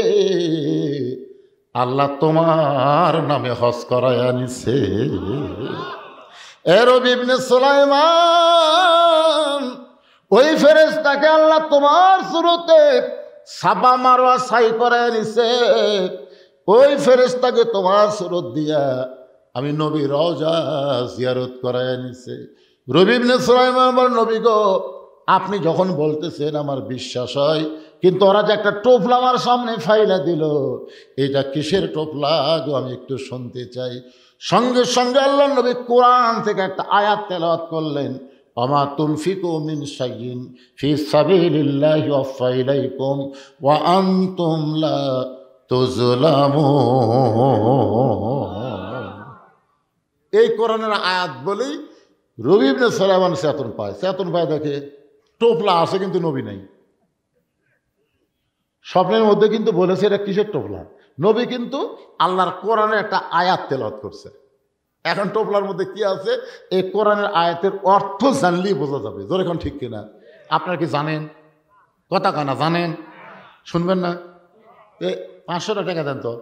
আল্লাহ তোমার নামে হজ করায় আনিছে। এ রবি ইবনে সুলাইমান, ওই ফেরেশতাকে আল্লাহ তোমার সুরতে সাবা মারওয়া সাই করায় আনিছে। ওই ফেরেশতাকে তোমার সুরত দিয়া আমি নবী রওজা জিয়ারত করায় নিছে। রবি ইবনে সুলাইমান আমার নবী গো, আপনি যখন বলতেছেন আমার বিশ্বাস হয়, কিন্তু ওরা যে একটা টোপলা আমার সামনে ফাইলা দিল, এটা কিসের টোপলা গো, আমি একটু শুনতে চাই। সঙ্গে সঙ্গে আল্লাহ নবী কোরআন থেকে একটা আয়াত তেলাওয়াত করলেন, ওমা তুনফিকু মিন শাইইন ফি সাবিলিল্লাহি ওয়াফা ইলাইকুম ওয়া আনতুম লা তুজলামুন। এই কোরআনের আয়াত বলেই রবি ইবনে সুলাইমান চেতন পায়, দেখে টোপলা আছে কিন্তু নবী নাই। স্বপ্নের মধ্যে কিন্তু বলেছে এটা কিসের টোপলা, নবী কিন্তু আল্লাহর কোরআনের একটা আয়াত তেলাওয়াত করছে। এখন টোপলার মধ্যে কি আছে, এই কোরআনের আয়াতের অর্থ জানলেই বোঝা যাবে। জোরে এখন ঠিক কিনা? আপনারা কি জানেন? কথা কানা জানেন? শুনবেন না? 500 টাকা দেন তো,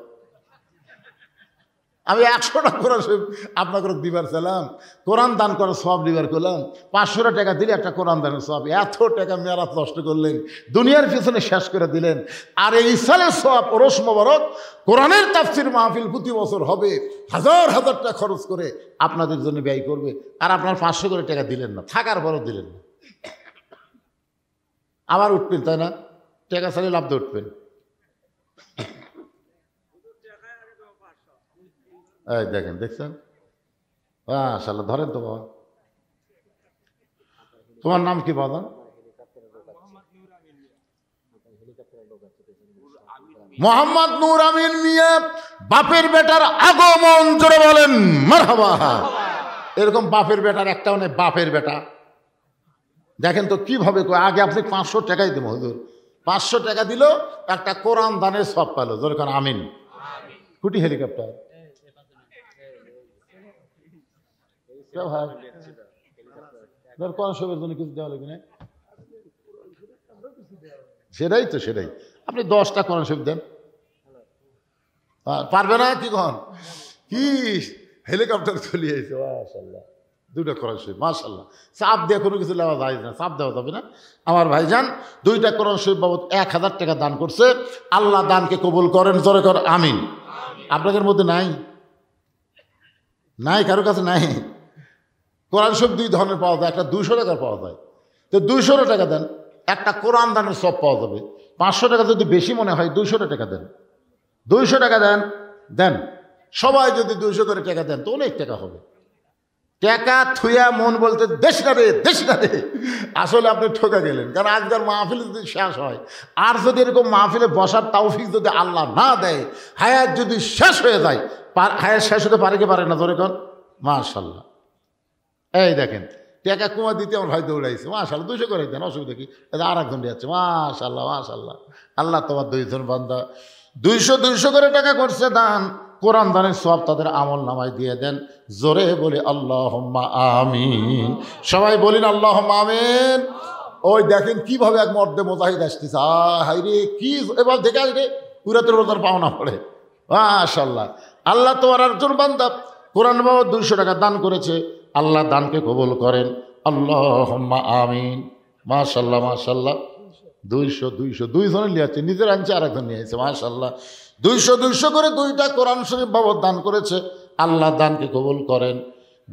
আমি 100 টাকা কোরআন শরীফ আপনাকে দিবার চাইলাম, কোরআন দান করার সব দিবার করলাম। 500 টাকা দিলে একটা কোরআন দানের সব, এত টাকা মেয়ারাত নষ্ট করলেন, দুনিয়ার পিছনে শেষ করে দিলেন। আর এই সালের সব ওরস মোবারক কোরআনের তাফসির মাহফিল প্রতি বছর হবে, হাজার হাজার টাকা খরচ করে আপনাদের জন্য ব্যয় করবে, আর আপনার 500 করে টাকা দিলেন না, থাকার পরও দিলেন না। আবার উঠবেন, তাই না? টাকা ছাড়লে লাভ দিয়ে উঠবেন। এই দেখেন, দেখছেন? মাশাআল্লাহ, ধরেন তো বাবা। তোমার নাম কি বাবা? মোহাম্মদ নূর আমিন মিয়া। বাপের বেটার আগমন, জোরে বলেন মারহাবা। এরকম বাপের বেটার একটাও নেই। বাপের বেটা দেখেন তো কিভাবে, আগে আপনি 500 টাকাই দেবো হুজুর, 500 টাকা দিল, একটা কোরআন দানের সব পেলো। জোরে কারণ আমিন। কুটি হেলিকপ্টার কিছু দেওয়া লাগবে না, সেটাই তো, সেটাই। আপনি 10টা কোরআন শরীফ দেন, পারবে না কি কখন? কি হেলিকপ্টার চলিয়ে আইছে, মাশাআল্লাহ। 2টা কোরআন শরীফ, মাশাআল্লাহ। চাপ দিয়ে কোনো কিছু নেওয়া যায় না, চাপ দেওয়া যাবে না। আমার ভাইজান 2টা কোরআন শরীফ বাবদ 1000 টাকা দান করছে। আল্লাহ দানকে কবুল করেন, জোরে কর আমিন। আপনাদের মধ্যে নাই? নাই, কারো কাছে নাই? কোরআন শরীফ 2 ধরনের পাওয়া যায়, একটা 200 টাকার পাওয়া যায়। তো 200 টাকা দেন, একটা কোরআন দানের সব পাওয়া যাবে। 500 টাকা যদি বেশি মনে হয়, 200 টাকা দেন। 200 টাকা দেন। সবাই যদি 200 করে টাকা দেন তো অনেক টাকা হবে। টাকা থুয়া মন বলতে দেশ না রে, দেশ না রে। আসলে আপনি ঠকে গেলেন, কারণ আজকের মাহফিল যদি শেষ হয়, আর যদি এরকম মাহফিলে বসার তৌফিক যদি আল্লাহ না দেয়, হায়াত যদি শেষ হয়ে যায়, হায়াত শেষ হতে পারে কি পারে না? ধরে কোন মাশাআল্লাহ। এই দেখেন, টাকা কুমা দিতে আমার ভাই দৌড়াইছে, মাশাআল্লাহ। 200 করে দেন, অসুবিধা কি? আর একজন যাচ্ছে, মাশাআল্লাহ মাশাআল্লাহ। আল্লাহ তোমার 2জন বান্দা 200 করে টাকা করছে দান, কোরআন দানের সব তাদের আমল নামায় দিয়ে দেন। জোরে বলি আল্লাহুম্মা আমিন। সবাই বলিন আল্লাহুম্মা আমিন। ওই দেখেন কিভাবে এক মর্দে মুজাহিদ আসতেছে, হাই রে কি এবার দেখে আসবে, পুরাতের রোজার পাওনা পড়ে, মাশাআল্লাহ। আল্লাহ তোমার একজন বান্দা কোরআন বাবদ 200 টাকা দান করেছে, আল্লাহ দানকে কবুল করেন, আল্লাহুম্মা আমিন। মাশাআল্লাহ মাশাআল্লাহ। 200 2জনে নিয়ে আসছে, নিজের আনছে আর একজন নিয়ে আসছে, মাশাআল্লাহ। 200 করে 2টা কোরআন শরীফ বাবদ দান করেছে, আল্লাহ দানকে কবুল করেন।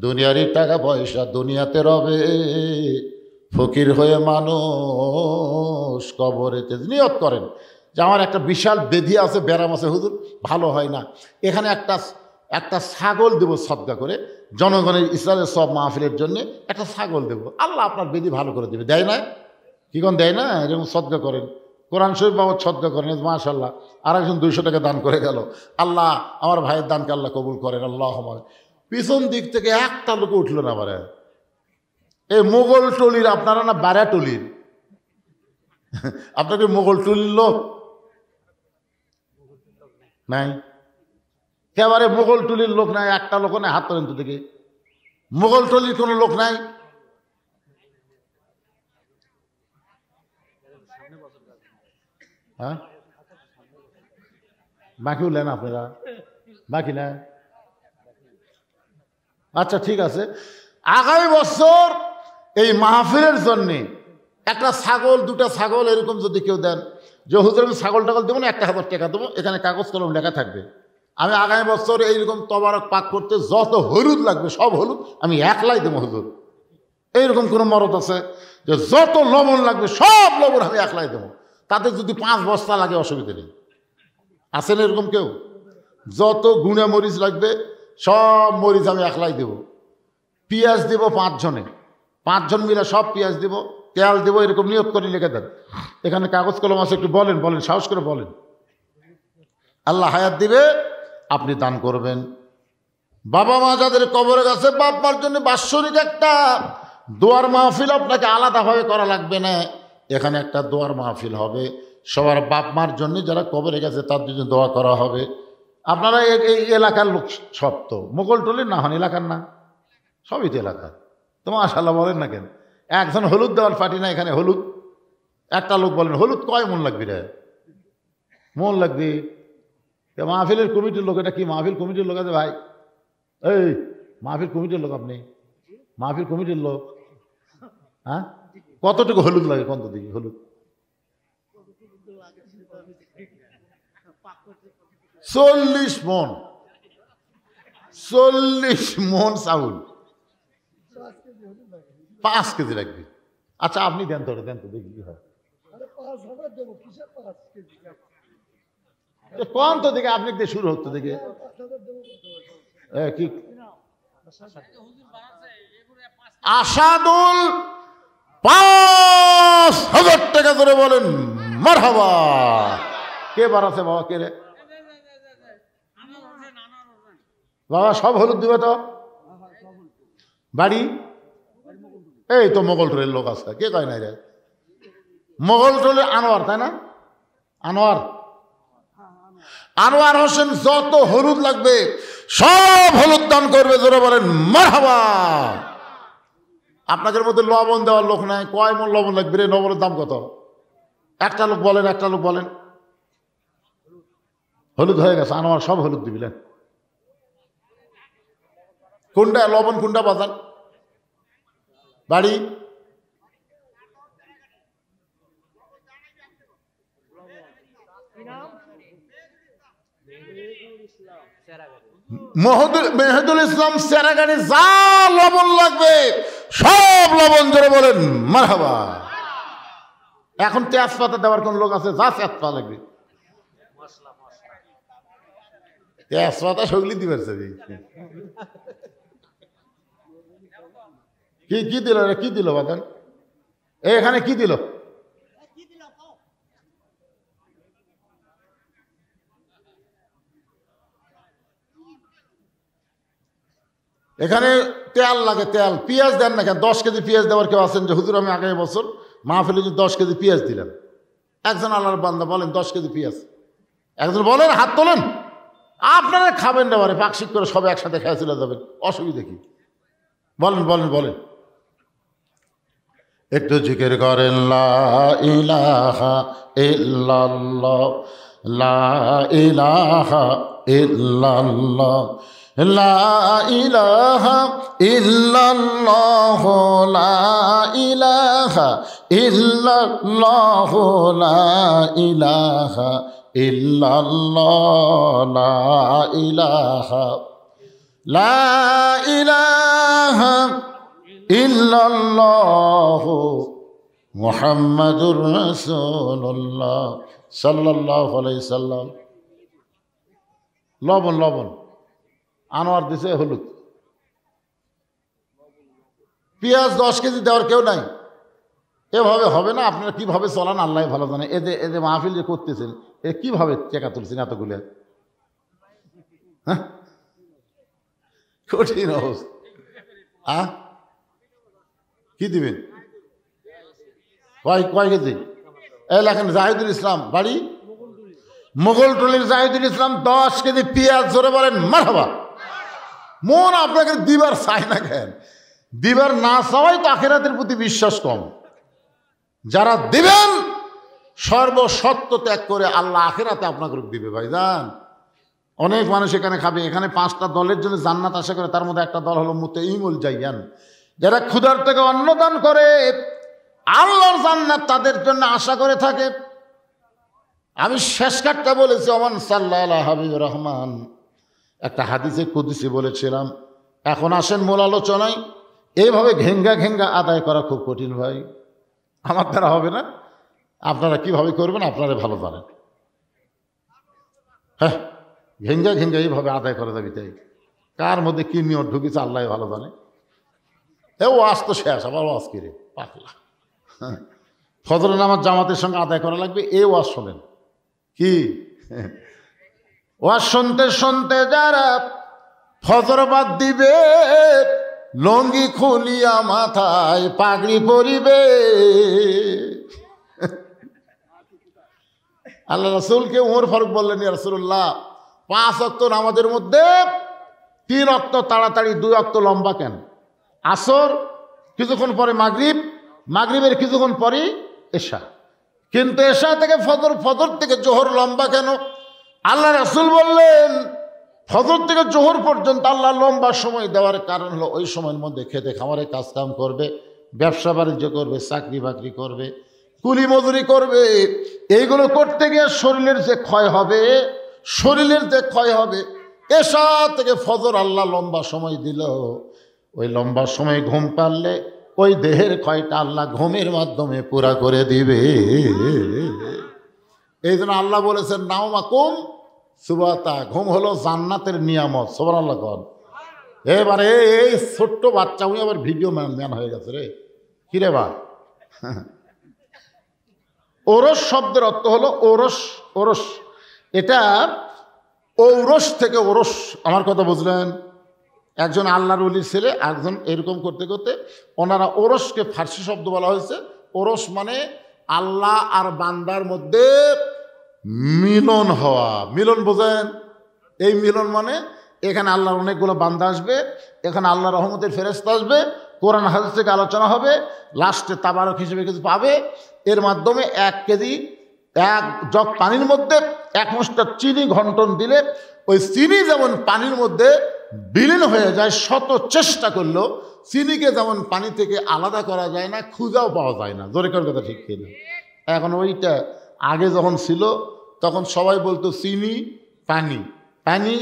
দুনিয়ারই টাকা পয়সা দুনিয়াতে রবে, ফকির হয়ে মানুষ কবরেতে। নিয়ত করেন যে আমার একটা বিশাল বেধি আছে, ব্যারাম আছে হুজুর, ভালো হয় না, এখানে একটা ছাগল দেব সদকা করে, জনগণের ইসলামের সব মাহফিলের জন্য একটা ছাগল দেব, আল্লাহ আপনার বেদি ভালো করে দেবে। দেয় না? কি কোন দেয় না? এরকম সদকা করেন, কোরআন শরীফ বাবদ সদকা করেন, মাশাআল্লাহ। আর একজন 200 টাকা দান করে গেল, আল্লাহ আমার ভাইয়ের দানকে আল্লাহ কবুল করেন, আল্লাহ। পিছন দিক থেকে একটা লোক উঠলো না। আবার এই মোগল টলির, আপনারা না বারা টলির, আপনাকে মোগল টলির লোক নাই? একেবারে মোগল টলির লোক নাই, একটা লোক নাই, হাত তোলেন তো দেখি। মোগল টলির কোনো লোক নাই? হ্যাঁ, বাকি উঠলেন আপনারা? বাকি না? আচ্ছা ঠিক আছে, আগামী বছর এই মাহফিলের জন্যে একটা ছাগল, 2টা ছাগল এরকম যদি কেউ দেন, যে হুজুর আমি ছাগল টাগল দেবো না, 1000 টাকা দেবো, এখানে কাগজ কলম লেখা থাকবে, আমি আগামী বছর এইরকম তবারক পাক করতে যত হলুদ লাগবে সব হলুদ আমি একলাই দেবো হুজুর। এইরকম কোনো মরদ আছে যে যত লবণ লাগবে সব লবণ আমি একলাই দেবো, তাদের যদি 5 বস্তা লাগে অসুবিধা নেই? আছেন এরকম কেউ? যত গুঁড়া মরিচ লাগবে সব মরিচ আমি একলাই দেবো। পেঁয়াজ দেবো 5 জনে, 5 জন মিলে সব পেঁয়াজ দেবো, তেল দেবো, এরকম নিয়ত করে লিখে দেন। এখানে কাগজ কলম আছে, একটু বলেন, সাহস করে বলেন। আল্লাহ হায়াত দিবে, আপনি দান করবেন। বাবা মা যাদের কবরে গেছে, বাপ মার জন্য বাৎসরিক একটা দোয়ার মাহফিল আপনাকে আলাদাভাবে করা লাগবে না, এখানে একটা দোয়ার মাহফিল হবে সবার বাপ মার জন্য, যারা কবরে গেছে তার জন্য দোয়া করা হবে। আপনারা এই এলাকার লোক সব তো মোগলটলির না হন, এলাকার না, সবই তো এলাকার। তো মাশাআল্লাহ বলেন না কেন? একজন হলুদ দেওয়ার পার্টি না এখানে? হলুদ একটা লোক বলেন, হলুদ কয় মন লাগবে রে? মন লাগবে? মাহফিলের কমিটির লোক, এটা কি মাহফিল কমিটির লোক আছে ভাই? এই মাহফিল কমিটির লোক আপনি? মাহফিল কমিটির লোক? হ্যাঁ, কতটুকু হলুদ লাগে কত দিকে? হলুদ 40 মন, 40 মন চাউল, 5 কেজি লাগবে। আচ্ছা আপনি দেন তো, দেখি কি হয়। কোন তো দেখে আপনি দিয়ে শুরু হতো দেখে কি আসাদুল 5,000 টাকা ধরে বলেন মারহাবা। কে বাড়াছে বাবা? কে রে বাবা? সব হলুদ দিবে তো? বাড়ি এই তো মোগলটলের লোক আছে, কে কয় নাই রে? মোগলটলের আনোয়ার, তাই না? আনোয়ার হোসেন, যত হলুদ লাগবে সব হলুদ দান করবে, ধরে বলেন মারহাবা। আপনাদের মধ্যে লবণ দেওয়ার লোক নাই, কয় মন লবণ লাগবে রে? লবণের দাম কত? একটা লোক বলেন। হলুদ হয়ে গেছে, আনোয়ার সব হলুদ দিবিলেন। কোনটা লবণ, কোনটা বাজান? বাড়ি মেহেদুল ইসলাম সেরাগাড়ি, যা লবণ লাগবে সব লবণ ধরে বলেন মারহাবা। এখন তেজপাতা দেওয়ার কোন লোক আছে? যা তেজপাতা লাগবে, তেজপাতা সগলি দিবার কি দিল রে? কি দিল বাদান? এখানে কি দিল? এখানে তেল লাগে, তেল। পেঁয়াজ দেন না কেন? 10 কেজি পেঁয়াজ দেওয়ার কেউ আছেন যে হুজুর আমি আগামী বছর মাহফিলে 10 কেজি পেঁয়াজ দিলাম? একজন আল্লাহর বান্দা বলেন 10 কেজি পেঁয়াজ। একজন বলেন, হাত তোলেন। আপনারা খাবেন না মানে পাকশিক করে সব একসাথে খেয়ে চলে যাবেন, অসুবিধা কি? বলেন। একটু জিকির করেন, লা ইলাহা ইল্লাল্লাহ, লা ইলাহা ইল্লাল্লাহ, লা ইলাহা ইল্লাল্লাহ, লা ইলাহা ইল্লাল্লাহ, লা ইলাহা ইল্লাল্লাহ, লা ইলাহা, লা ইলাহা ইল্লাল্লাহ মুহাম্মাদুর রাসূলুল্লাহ সাল্লাল্লাহু আলাইহি সাল্লাম। লবণ আনোয়ার দিছে হলুদ। পেঁয়াজ 10 কেজি দেওয়ার কেউ নাই। এভাবে হবে না। আপনারা কিভাবে চলান আল্লাহ ভালো জানে। এদের মাহফিল যে করতেছেন, এ কিভাবে টেকা তুলছেন এতগুলো? হ্যাঁ, কঠিন অবস্থা। কি দিবেন? কয় কেজি? এই লেখেন জাহিদুল ইসলাম, বাড়ি মোগলটলির জাহিদুল ইসলাম, 10 কেজি পেঁয়াজ জোরে বলেন মারহাবা। মন আপনাকে দিবার চায় না কেন? দিবার না চাওয়াই তো আখিরাতের প্রতি বিশ্বাস কম। যারা দিবেন সর্বসত্য ত্যাগ করে আল্লাহ আখিরাতে আপনাকে দিবে ভাইজান। অনেক মানুষ এখানে খাবে। এখানে 5টা দলের জন্য জান্নাত আশা করে, তার মধ্যে একটা দল হলো মুতাইমুল জাইয়ান, যারা ক্ষুধার থেকে অন্নদান করে আল্লাহর জান্নাত তাদের জন্য আশা করে থাকে। আমি শেষ কাটটা বলেছি, ওমান সাল্লাল্লাহু হাবিবুর রহমান একটা হাদিসে কুদসি বলেছিলাম। এখন আসেন মূল আলোচনায়। এইভাবে ঘেঙ্গা ঘেঙ্গা আদায় করা খুব কঠিন ভাই, আমার দ্বারা হবে না। আপনারা কিভাবে করবেন আপনারা ভালো জানেন। হ্যাঁ, ঘেঙ্গা ঘেঙ্গা এইভাবে আদায় করা যাবে, তাই কার মধ্যে কি নিয়ত ঢুকেছে আল্লাহ ভালো জানে। ও আজ তো শেষ, আবার ওয়াজ কিরে পাকলা। হ্যাঁ, ফজরের নামাজ জামাতের সঙ্গে আদায় করা লাগবে, এ ওয়াজ শোনেন। কি ওয়াজ শুনতে শুনতে যারা ফজর বাদ দিবে, লঙ্গি খুলিয়া মাথায় পাগড়ি পরিবে। আল্লাহ রাসূলকে ওমর ফারুক বললেন, ইয়া রাসূলুল্লাহ, 5 ওয়াক্ত নামাজের মধ্যে 3 ওয়াক্ত তাড়াতাড়ি, 2 ওয়াক্ত লম্বা কেন? আসর কিছুক্ষণ পরে মাগরিব, মাগরিবের কিছুক্ষণ পরে এশা, কিন্তু এশা থেকে ফজর, ফজর থেকে জোহর লম্বা কেন? আল্লাহ রাসূল বললেন, ফজর থেকে জোহর পর্যন্ত আল্লাহ লম্বা সময় দেওয়ার কারণ হলো ওই সময়ের মধ্যে খেতে খামারে কাজকাম করবে, ব্যবসা বাণিজ্য করবে, চাকরি বাকরি করবে, কুলি মজুরি করবে। এইগুলো করতে গিয়ে শরীরের যে ক্ষয় হবে, শরীরের যে ক্ষয় হবে, এশা থেকে ফজর আল্লাহ লম্বা সময় দিল। ওই লম্বা সময় ঘুম পারলে ওই দেহের ক্ষয়টা আল্লাহ ঘুমের মাধ্যমে পুরা করে দিবে। এই জন্য আল্লাহ বলেছেন, নাওমাকুম সুবাতা, ঘুম হলো জান্নাতের নিয়ামত। সুবহানাল্লাহ কন। এবারে এই ছোট্ট বাচ্চা, উনি আবার ভিডিও ম্যান হয়ে গেছে রে, কিরে বা। ওরস শব্দের অর্থ হলো ওরস, ওরস, এটা ঔরস থেকে ওরস। আমার কথা বুঝলেন? একজন আল্লাহর ওলির ছেলে, একজন এরকম করতে করতে ওনারা ওরসকে ফার্সি শব্দ বলা হয়েছে। ওরস মানে আল্লাহ আর বান্দার মধ্যে মিলন হওয়া। মিলন বোঝেন? এই মিলন মানে এখানে আল্লাহর অনেকগুলো বান্দা আসবে, এখানে আল্লাহ রহমতের ফেরেশতা আসবে, কোরআন হাদিস থেকে আলোচনা হবে, লাস্টে তাবারক হিসেবে কিছু পাবে। এর মাধ্যমে 1 কেজি 1 জগ পানির মধ্যে 1 মুষ্টা চিনি ঘন্টন দিলে ওই চিনি যেমন পানির মধ্যে বিলীন হয়ে যায়, শত চেষ্টা করলেও চিনিকে যেমন পানি থেকে আলাদা করা যায় না, খুঁজাও পাওয়া যায় না। জোরে কার কথা ঠিক কিনা? এখন ওইটা আগে যখন ছিল তখন সবাই বলতো চিনি পানি, পানি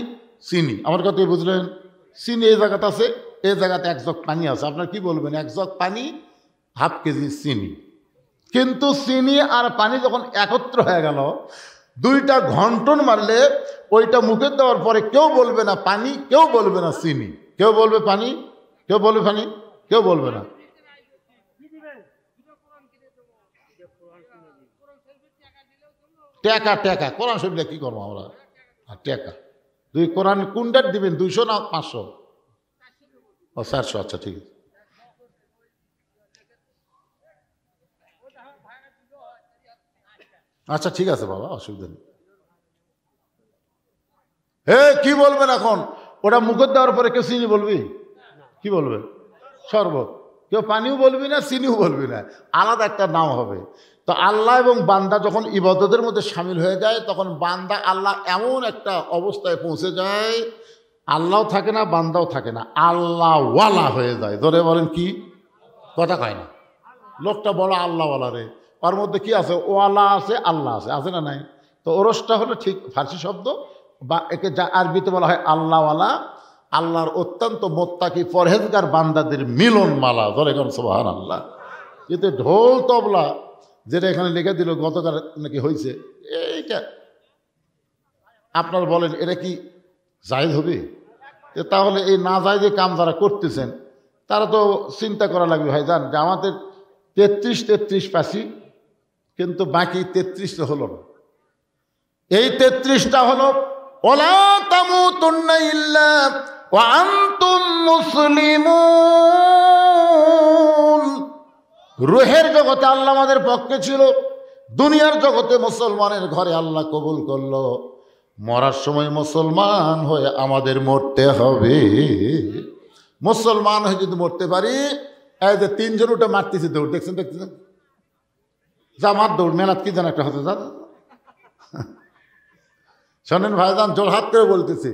চিনি। আমার কথাই বুঝলেন? চিনি এই জায়গাতে আছে, এই জায়গাতে 1 জগ পানি আছে। আপনার কি বলবেন? 1 জগ পানি, 1/2 কেজি চিনি। কিন্তু চিনি আর পানি যখন একত্র হয়ে গেল, 2টা ঘন্টন মারলে ওইটা মুখে দেওয়ার পরে কেউ বলবে না পানি, কেউ বলবে না চিনি, কেউ বলবে পানি, কেউ বলবে পানি, কেউ বলবে না। টেকা, টেকা কোরআন শরীফে কি করবো আমরা? টেকা 2 কোরআন কোনটার দিবেন? 200 না 500? ও 400। আচ্ছা ঠিক আছে। আচ্ছা ঠিক আছে বাবা, অসুবিধা নেই। কি বলবেন এখন? ওটা মুখে দেওয়ার পরে কেউ চিনি বলবি? কি বলবে? শরবত। কেউ পানিও বলবি না, চিনিও বলবি না, আলাদা একটা নাম হবে। তো আল্লাহ এবং বান্দা যখন ইবাদতের মধ্যে সামিল হয়ে যায়, তখন বান্দা আল্লাহ এমন একটা অবস্থায় পৌঁছে যায়, আল্লাহও থাকে না, বান্দাও থাকে না, আল্লাহ ওয়ালা হয়ে যায়। ধরে বলেন কি কথা কয় না? লোকটা বড় আল্লাহওয়ালা রে, ওর মধ্যে কি আছে? ওয়ালা আছে, আল্লাহ আছে, আছে না নাই? তো ওরসটা হলো ঠিক ফার্সি শব্দ, বা একে যা আরবিতে বলা হয় আল্লাহওয়ালা, আল্লাহর অত্যন্ত মোত্তাকি পরহেজগার বান্দাদের মিলন মালা। ধরে গেল সুবহানাল্লাহ। কিন্তু ঢোল তবলা যেটা এখানে লিখে দিল গতকাল নাকি হয়েছে, এইটা আপনারা বলেন এটা কি জায়েজ হবে? তাহলে এই না জায়েজে কাম যারা করতেছেন তারা তো চিন্তা করা লাগবে ভাই, জান যে আমাদের 33 পাসি, কিন্তু বাকি 33 হলো না। এই 33টা হলো ওয়ালা তামুতুন্না ইল্লা ওয়া আনতুম মুসলিমুন। রুহের জগতে আল্লাহ আমাদের পক্ষে ছিল, দুনিয়ার জগতে মুসলমানের ঘরে আল্লাহ কবুল করলো। মরার সময় মুসলমান হয়ে আমাদের মরতে হবে। মুসলমান হয়ে যদি মরতে পারি, এই যে 3 জন ওটা মারতেছে দৌড়, দেখছেন দেখতেছেন? জামাত দৌড়, মেলাত কি যেন একটা হতে যা। শোনেন ভাইজান, জোরহাত করে বলতেছি,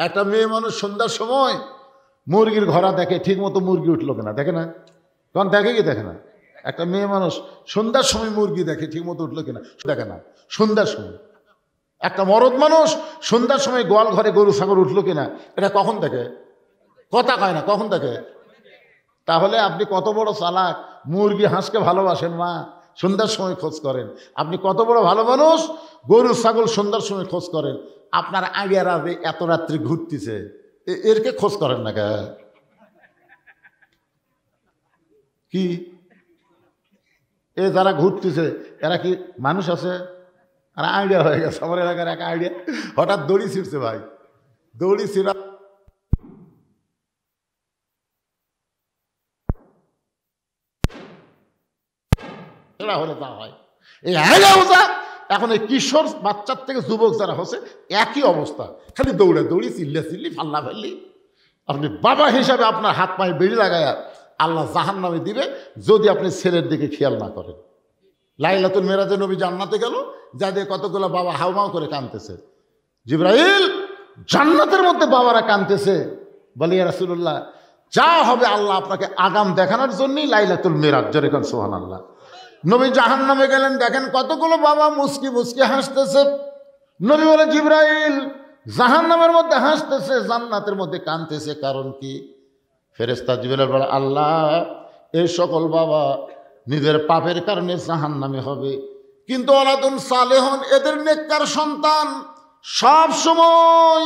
একটা মেয়ে মানুষ সন্ধ্যার সময় মুরগির ঘোড়া দেখে, ঠিক মতো মুরগি উঠলো কিনা দেখে না? তখন দেখে কি দেখে না? একটা মেয়ে মানুষ সন্ধ্যার সময় মুরগি দেখে, ঠিক মতো উঠলো কিনা দেখে না? সন্ধ্যার সময় একটা মরদ মানুষ সন্ধ্যার সময় গোয়াল ঘরে গরু ছাগল উঠলো কিনা এটা কখন থেকে? কথা কয় না, কখন থেকে? তাহলে আপনি কত বড় চালাক, মুরগি হাঁসকে ভালোবাসেন মা, সন্ধ্যার সময় খোঁজ করেন। আপনি কত বড় ভালো মানুষ, গরু ছাগল সন্ধ্যার সময় খোঁজ করেন। আপনার আগেরা যে এত রাত্রি ঘুরতেছে এরকে খোঁজ করেন না কে? কি এ যারা ঘুরতেছে এরা কি মানুষ আছে? আর আইডিয়া হয়ে গেছে আমার এলাকার এক আইডিয়া, হঠাৎ দড়ি ছিঁড়ছে ভাই, দড়ি ছিঁড়া হলে তা হয়। এই এখন এই কিশোর বাচ্চার থেকে যুবক যারা হচ্ছে একই অবস্থা, খালি দৌড়ে দৌড়ি, চিল্লা চিল্লি, ফাল্লা ফাল্লি। আপনি বাবা হিসাবে আপনার হাত পায়ে বেড়ি লাগায় আল্লাহ জাহান্নামে দিবে যদি আপনি ছেলের দিকে খেয়াল না করেন। লাইলাতুল মেরাজে নবী জান্নাতে গেল, যাদের কতগুলো বাবা হাউমাউ করে কাঁদতেছে। জিবরাইল, জান্নাতের মধ্যে বাবারা কাঁদতেছে, বলে ইয়া রাসূলুল্লাহ যা হবে আল্লাহ আপনাকে আগাম দেখানোর জন্যই লাইলাতুল মেরাজ, জোরে কোন সুবহানাল্লাহ। নবী জাহান্নামে গেলেন, দেখেন কতগুলো বাবা মুস্কি মুস্কি হাসতেছে। নবী বলে জিবরাইল জাহান্নামের মধ্যে হাসতেছে, জান্নাতের মধ্যে কাঁদতেছে, কারণ কি? ফেরেশতা জিবরাইল বলে আল্লাহ এই সকল বাবা নিজের পাপের কারণে জাহান্নামে হবে, কিন্তু ওয়ালাদুন সালেহুন, এদের নেককার সন্তান সব সময়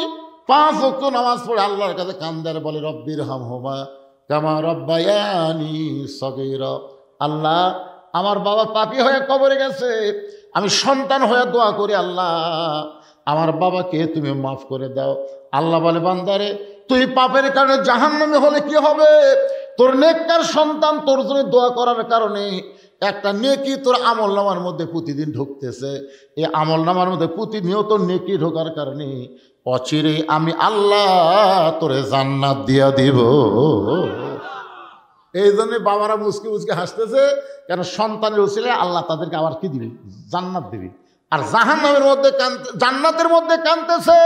5 ওয়াক্ত নামাজ পড়ে আল্লাহর কাছে কান্দে আর বলে রব্বির হামহুমা কামা রব্বায়ানি সগীরা। আল্লাহ আমার বাবা পাপী হয়ে কবরে গেছে, আমি সন্তান হয়ে দোয়া করি আল্লাহ আমার বাবাকে তুমি মাফ করে দাও। আল্লাহ বলে বান্দারে তুই পাপের কারণে জাহান্নামে হলে কি হবে? তোর নেককার সন্তান তোর জন্য দোয়া করার কারণে একটা নেকি তোর আমল নামার মধ্যে প্রতিদিন ঢুকতেছে। এই আমল নামার মধ্যে প্রতিনিয়ত নেকি ঢোকার কারণে অচিরে আমি আল্লাহ তোরে জান্নাত দিয়া দিব। এই জন্য বাবারা মুসকি মুসকি হাসতেছে, কেন? সন্তানের উসিলে আল্লাহ তাদেরকে আবার কি দিবি? জান্নাত দিবি। আর জাহান্নামের মধ্যে জান্নাতের মধ্যে কাঁদতেছে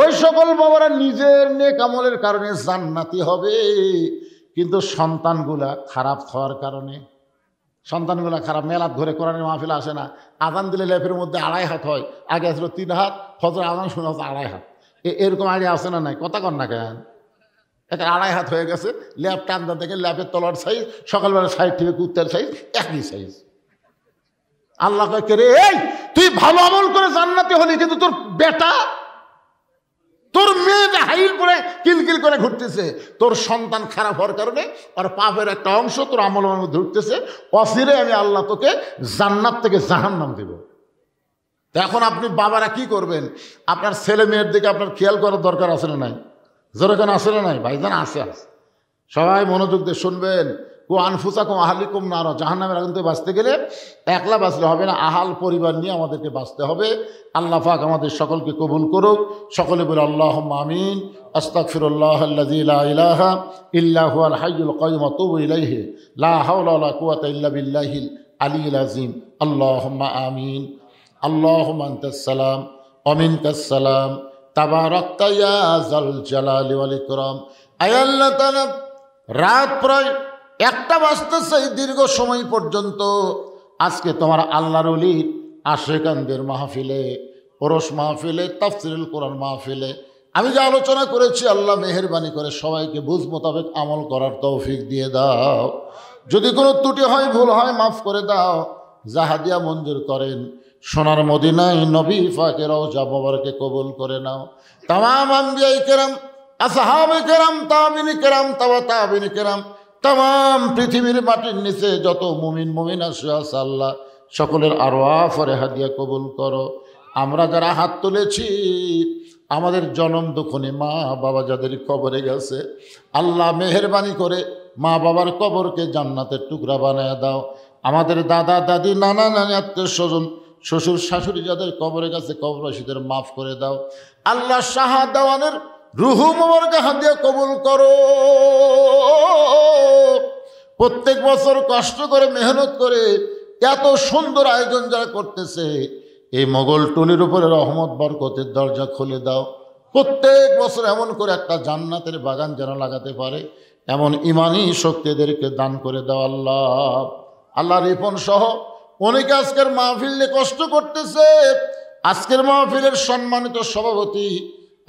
ওই সকল বাবারা নিজের নেক আমলের কারণে জান্নাতি হবে, কিন্তু সন্তানগুলা খারাপ হওয়ার কারণে, সন্তানগুলা খারাপ। মেলাত ঘরে কোরআনের মাহফিল আসে না, আজান দিলে লেপের মধ্যে 2.5 হাত হয়, আগে আসলো 3 হাত, ফজর আজান শোনা হচ্ছে 2.5 হাত। এরকম আইডিয়া আসে না? নাই কথা কন না কেন? এটা 2.5 হাত হয়ে গেছে, ল্যাপ টান্দা দেখে ল্যাপের তলার সাইজ, সকালবেলা সাইড থেকে কুত্তার সাইজ একই সাইজ। আল্লাহ কে রে, এই তুই ভালো আমল করে জান্নাতে হলি, কিন্তু তোর বেটা, তোর মেয়ে হাইল করে কিলকিল করে ঘুরতেছে, তোর সন্তান খারাপ হওয়ার কারণে আর পাপের একটা অংশ তোর আমলের মধ্যে ঢুকতেছে। অচিরে আমি আল্লাহ তোকে জান্নাত থেকে জাহান্নাম দেব। এখন আপনি বাবারা কি করবেন? আপনার ছেলে মেয়ের দিকে আপনার খেয়াল করার দরকার আছে না নাই? জোরে কেন আছে না নাই? ভাইজান আছে। সবাই মনোযোগ দিয়ে শুনবেন। কো আনফুসাকুম আহলিকুম নার, জাহান্নামের আগুন থেকে বাঁচতে গেলে একলা বাঁচলে হবে না, আহাল পরিবার নিয়ে আমাদেরকে বাঁচতে হবে। আল্লাহ পাক আমাদের সকলকে কবুল করুক। সকলে বলে আল্লাহুম্মা আমিন। আস্তাগফিরুল্লাহ আল্লাযী লা ইলাহা ইল্লা হুয়াল হাইয়ুল কাইয়্যুম ওয়া আতুবু ইলাইহি লা হাওলা ওয়া লা কুওয়াতা ইল্লা বিল্লাহিল আলিয়্যিল আযীম। আল্লাহুম্মা আমিন। আল্লাহুম্মা আনতাস সালাম ওয়া মিনকাস সালাম তাবারাকতা ইয়া যাল জালালি ওয়াল ইকরাম। আয় আল্লাহ তাআলা, রাত প্রায় 1টা বাজতেছে, দীর্ঘ সময় পর্যন্ত আজকে তোমার আল্লাহর ওলির আশিকানদের মাহফিলে, ওরস মাহফিলে, তাফসীরুল কোরআন মাহফিলে আমি যে আলোচনা করেছি, আল্লাহ মেহেরবানি করে সবাইকে বুঝ মোতাবেক আমল করার তৌফিক দিয়ে দাও। যদি কোনো ত্রুটি হয়, ভুল হয়, মাফ করে দাও। জাহাদিয়া মঞ্জুর করেন। সোনার মদিনায় নবী পাকের রওজা মোবারকে কবুল করে নাও। তামাম আম্বিয়ায়ে কেরাম, আসহাবে কেরাম, তাবিঈন কেরাম, তাবিঈন কেরাম, তাম পৃথিবীর মাটির নিচে যত মুমিন মুমিন আছে আল্লাহ সকলের আরওয়াহ ফরহাদিয়া কবুল করো। আমরা যারা হাত তুলেছি, আমাদের জনম দুঃখনে মা বাবা যাদের কবরে গেছে, আল্লাহ মেহেরবানি করে মা বাবার কবরকে জান্নাতের টুকরা বানায় দাও। আমাদের দাদা দাদি, নানা নানি, আত্মীয় স্বজন, শ্বশুর শাশুড়ি যাদের কবরে গেছে, কবরবাসীদের মাফ করে দাও। আল্লাহ শাহাদাওয়ানের রুহু মোবারকে হাদিয়া কবুল করো। প্রত্যেক বছর কষ্ট করে মেহনত করে এত সুন্দর আয়োজন যারা করতেছে, এই মোগল টুলির উপরে রহমত বরকতের দরজা খুলে দাও। প্রত্যেক বছর এমন করে একটা জান্নাতের বাগান যেন লাগাতে পারে, এমন ইমানি শক্তিদেরকে দান করে দাও আল্লাহ। আল্লাহ রিপন সহ অনেকে আজকের মাহফিলে কষ্ট করতেছে, আজকের মাহফিলের সম্মানিত সভাপতি,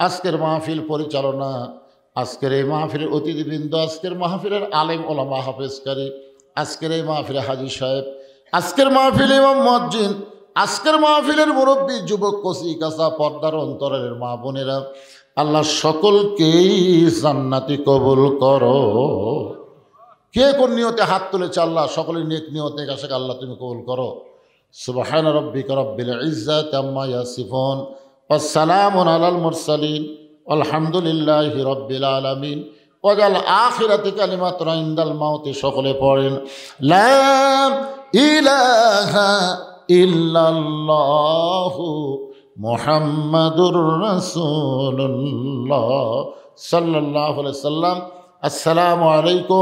আজকের মাহফিল পরিচালনা, আজকের এই মাহফিলের অতিথিবৃন্দ, আজকের মাহফিলের আলেম ওলামা হাফেজকারী, আজকের এই মাহফিলে হাজী সাহেব, আজকের মাহফিল ইমাম মুয়াজ্জিন, আজকের মাহফিলের মুরব্বী, যুবক, কচি কাঁচা, পর্দার অন্তরের মা বোনেরা, আল্লাহ সকলকেই জান্নাতি কবুল করো। কে কোন নিয়তে হাত তুলেছে আল্লাহ সকলের নেক নিয়তে কাছে আল্লাহ তুমি কবুল করো। সুবহান রাব্বিকা রাব্বিল ইজ্জাতি আম্মা ইয়াসিফুন ওয়াস সালামুন আলাল মুরসালিন আলহামদুলিল্লাহি রাব্বিল আলামিন। ওয়াজাল আখিরাতি কালিমাতুন ইনদাল মাউতি। সকলে পড়েন লা ইলাহা ইল্লাল্লাহু মুহাম্মাদুর রাসূলুল্লাহ সাল্লাল্লাহু আলাইহি সাল্লাম। আসসালামু আলাইকুম।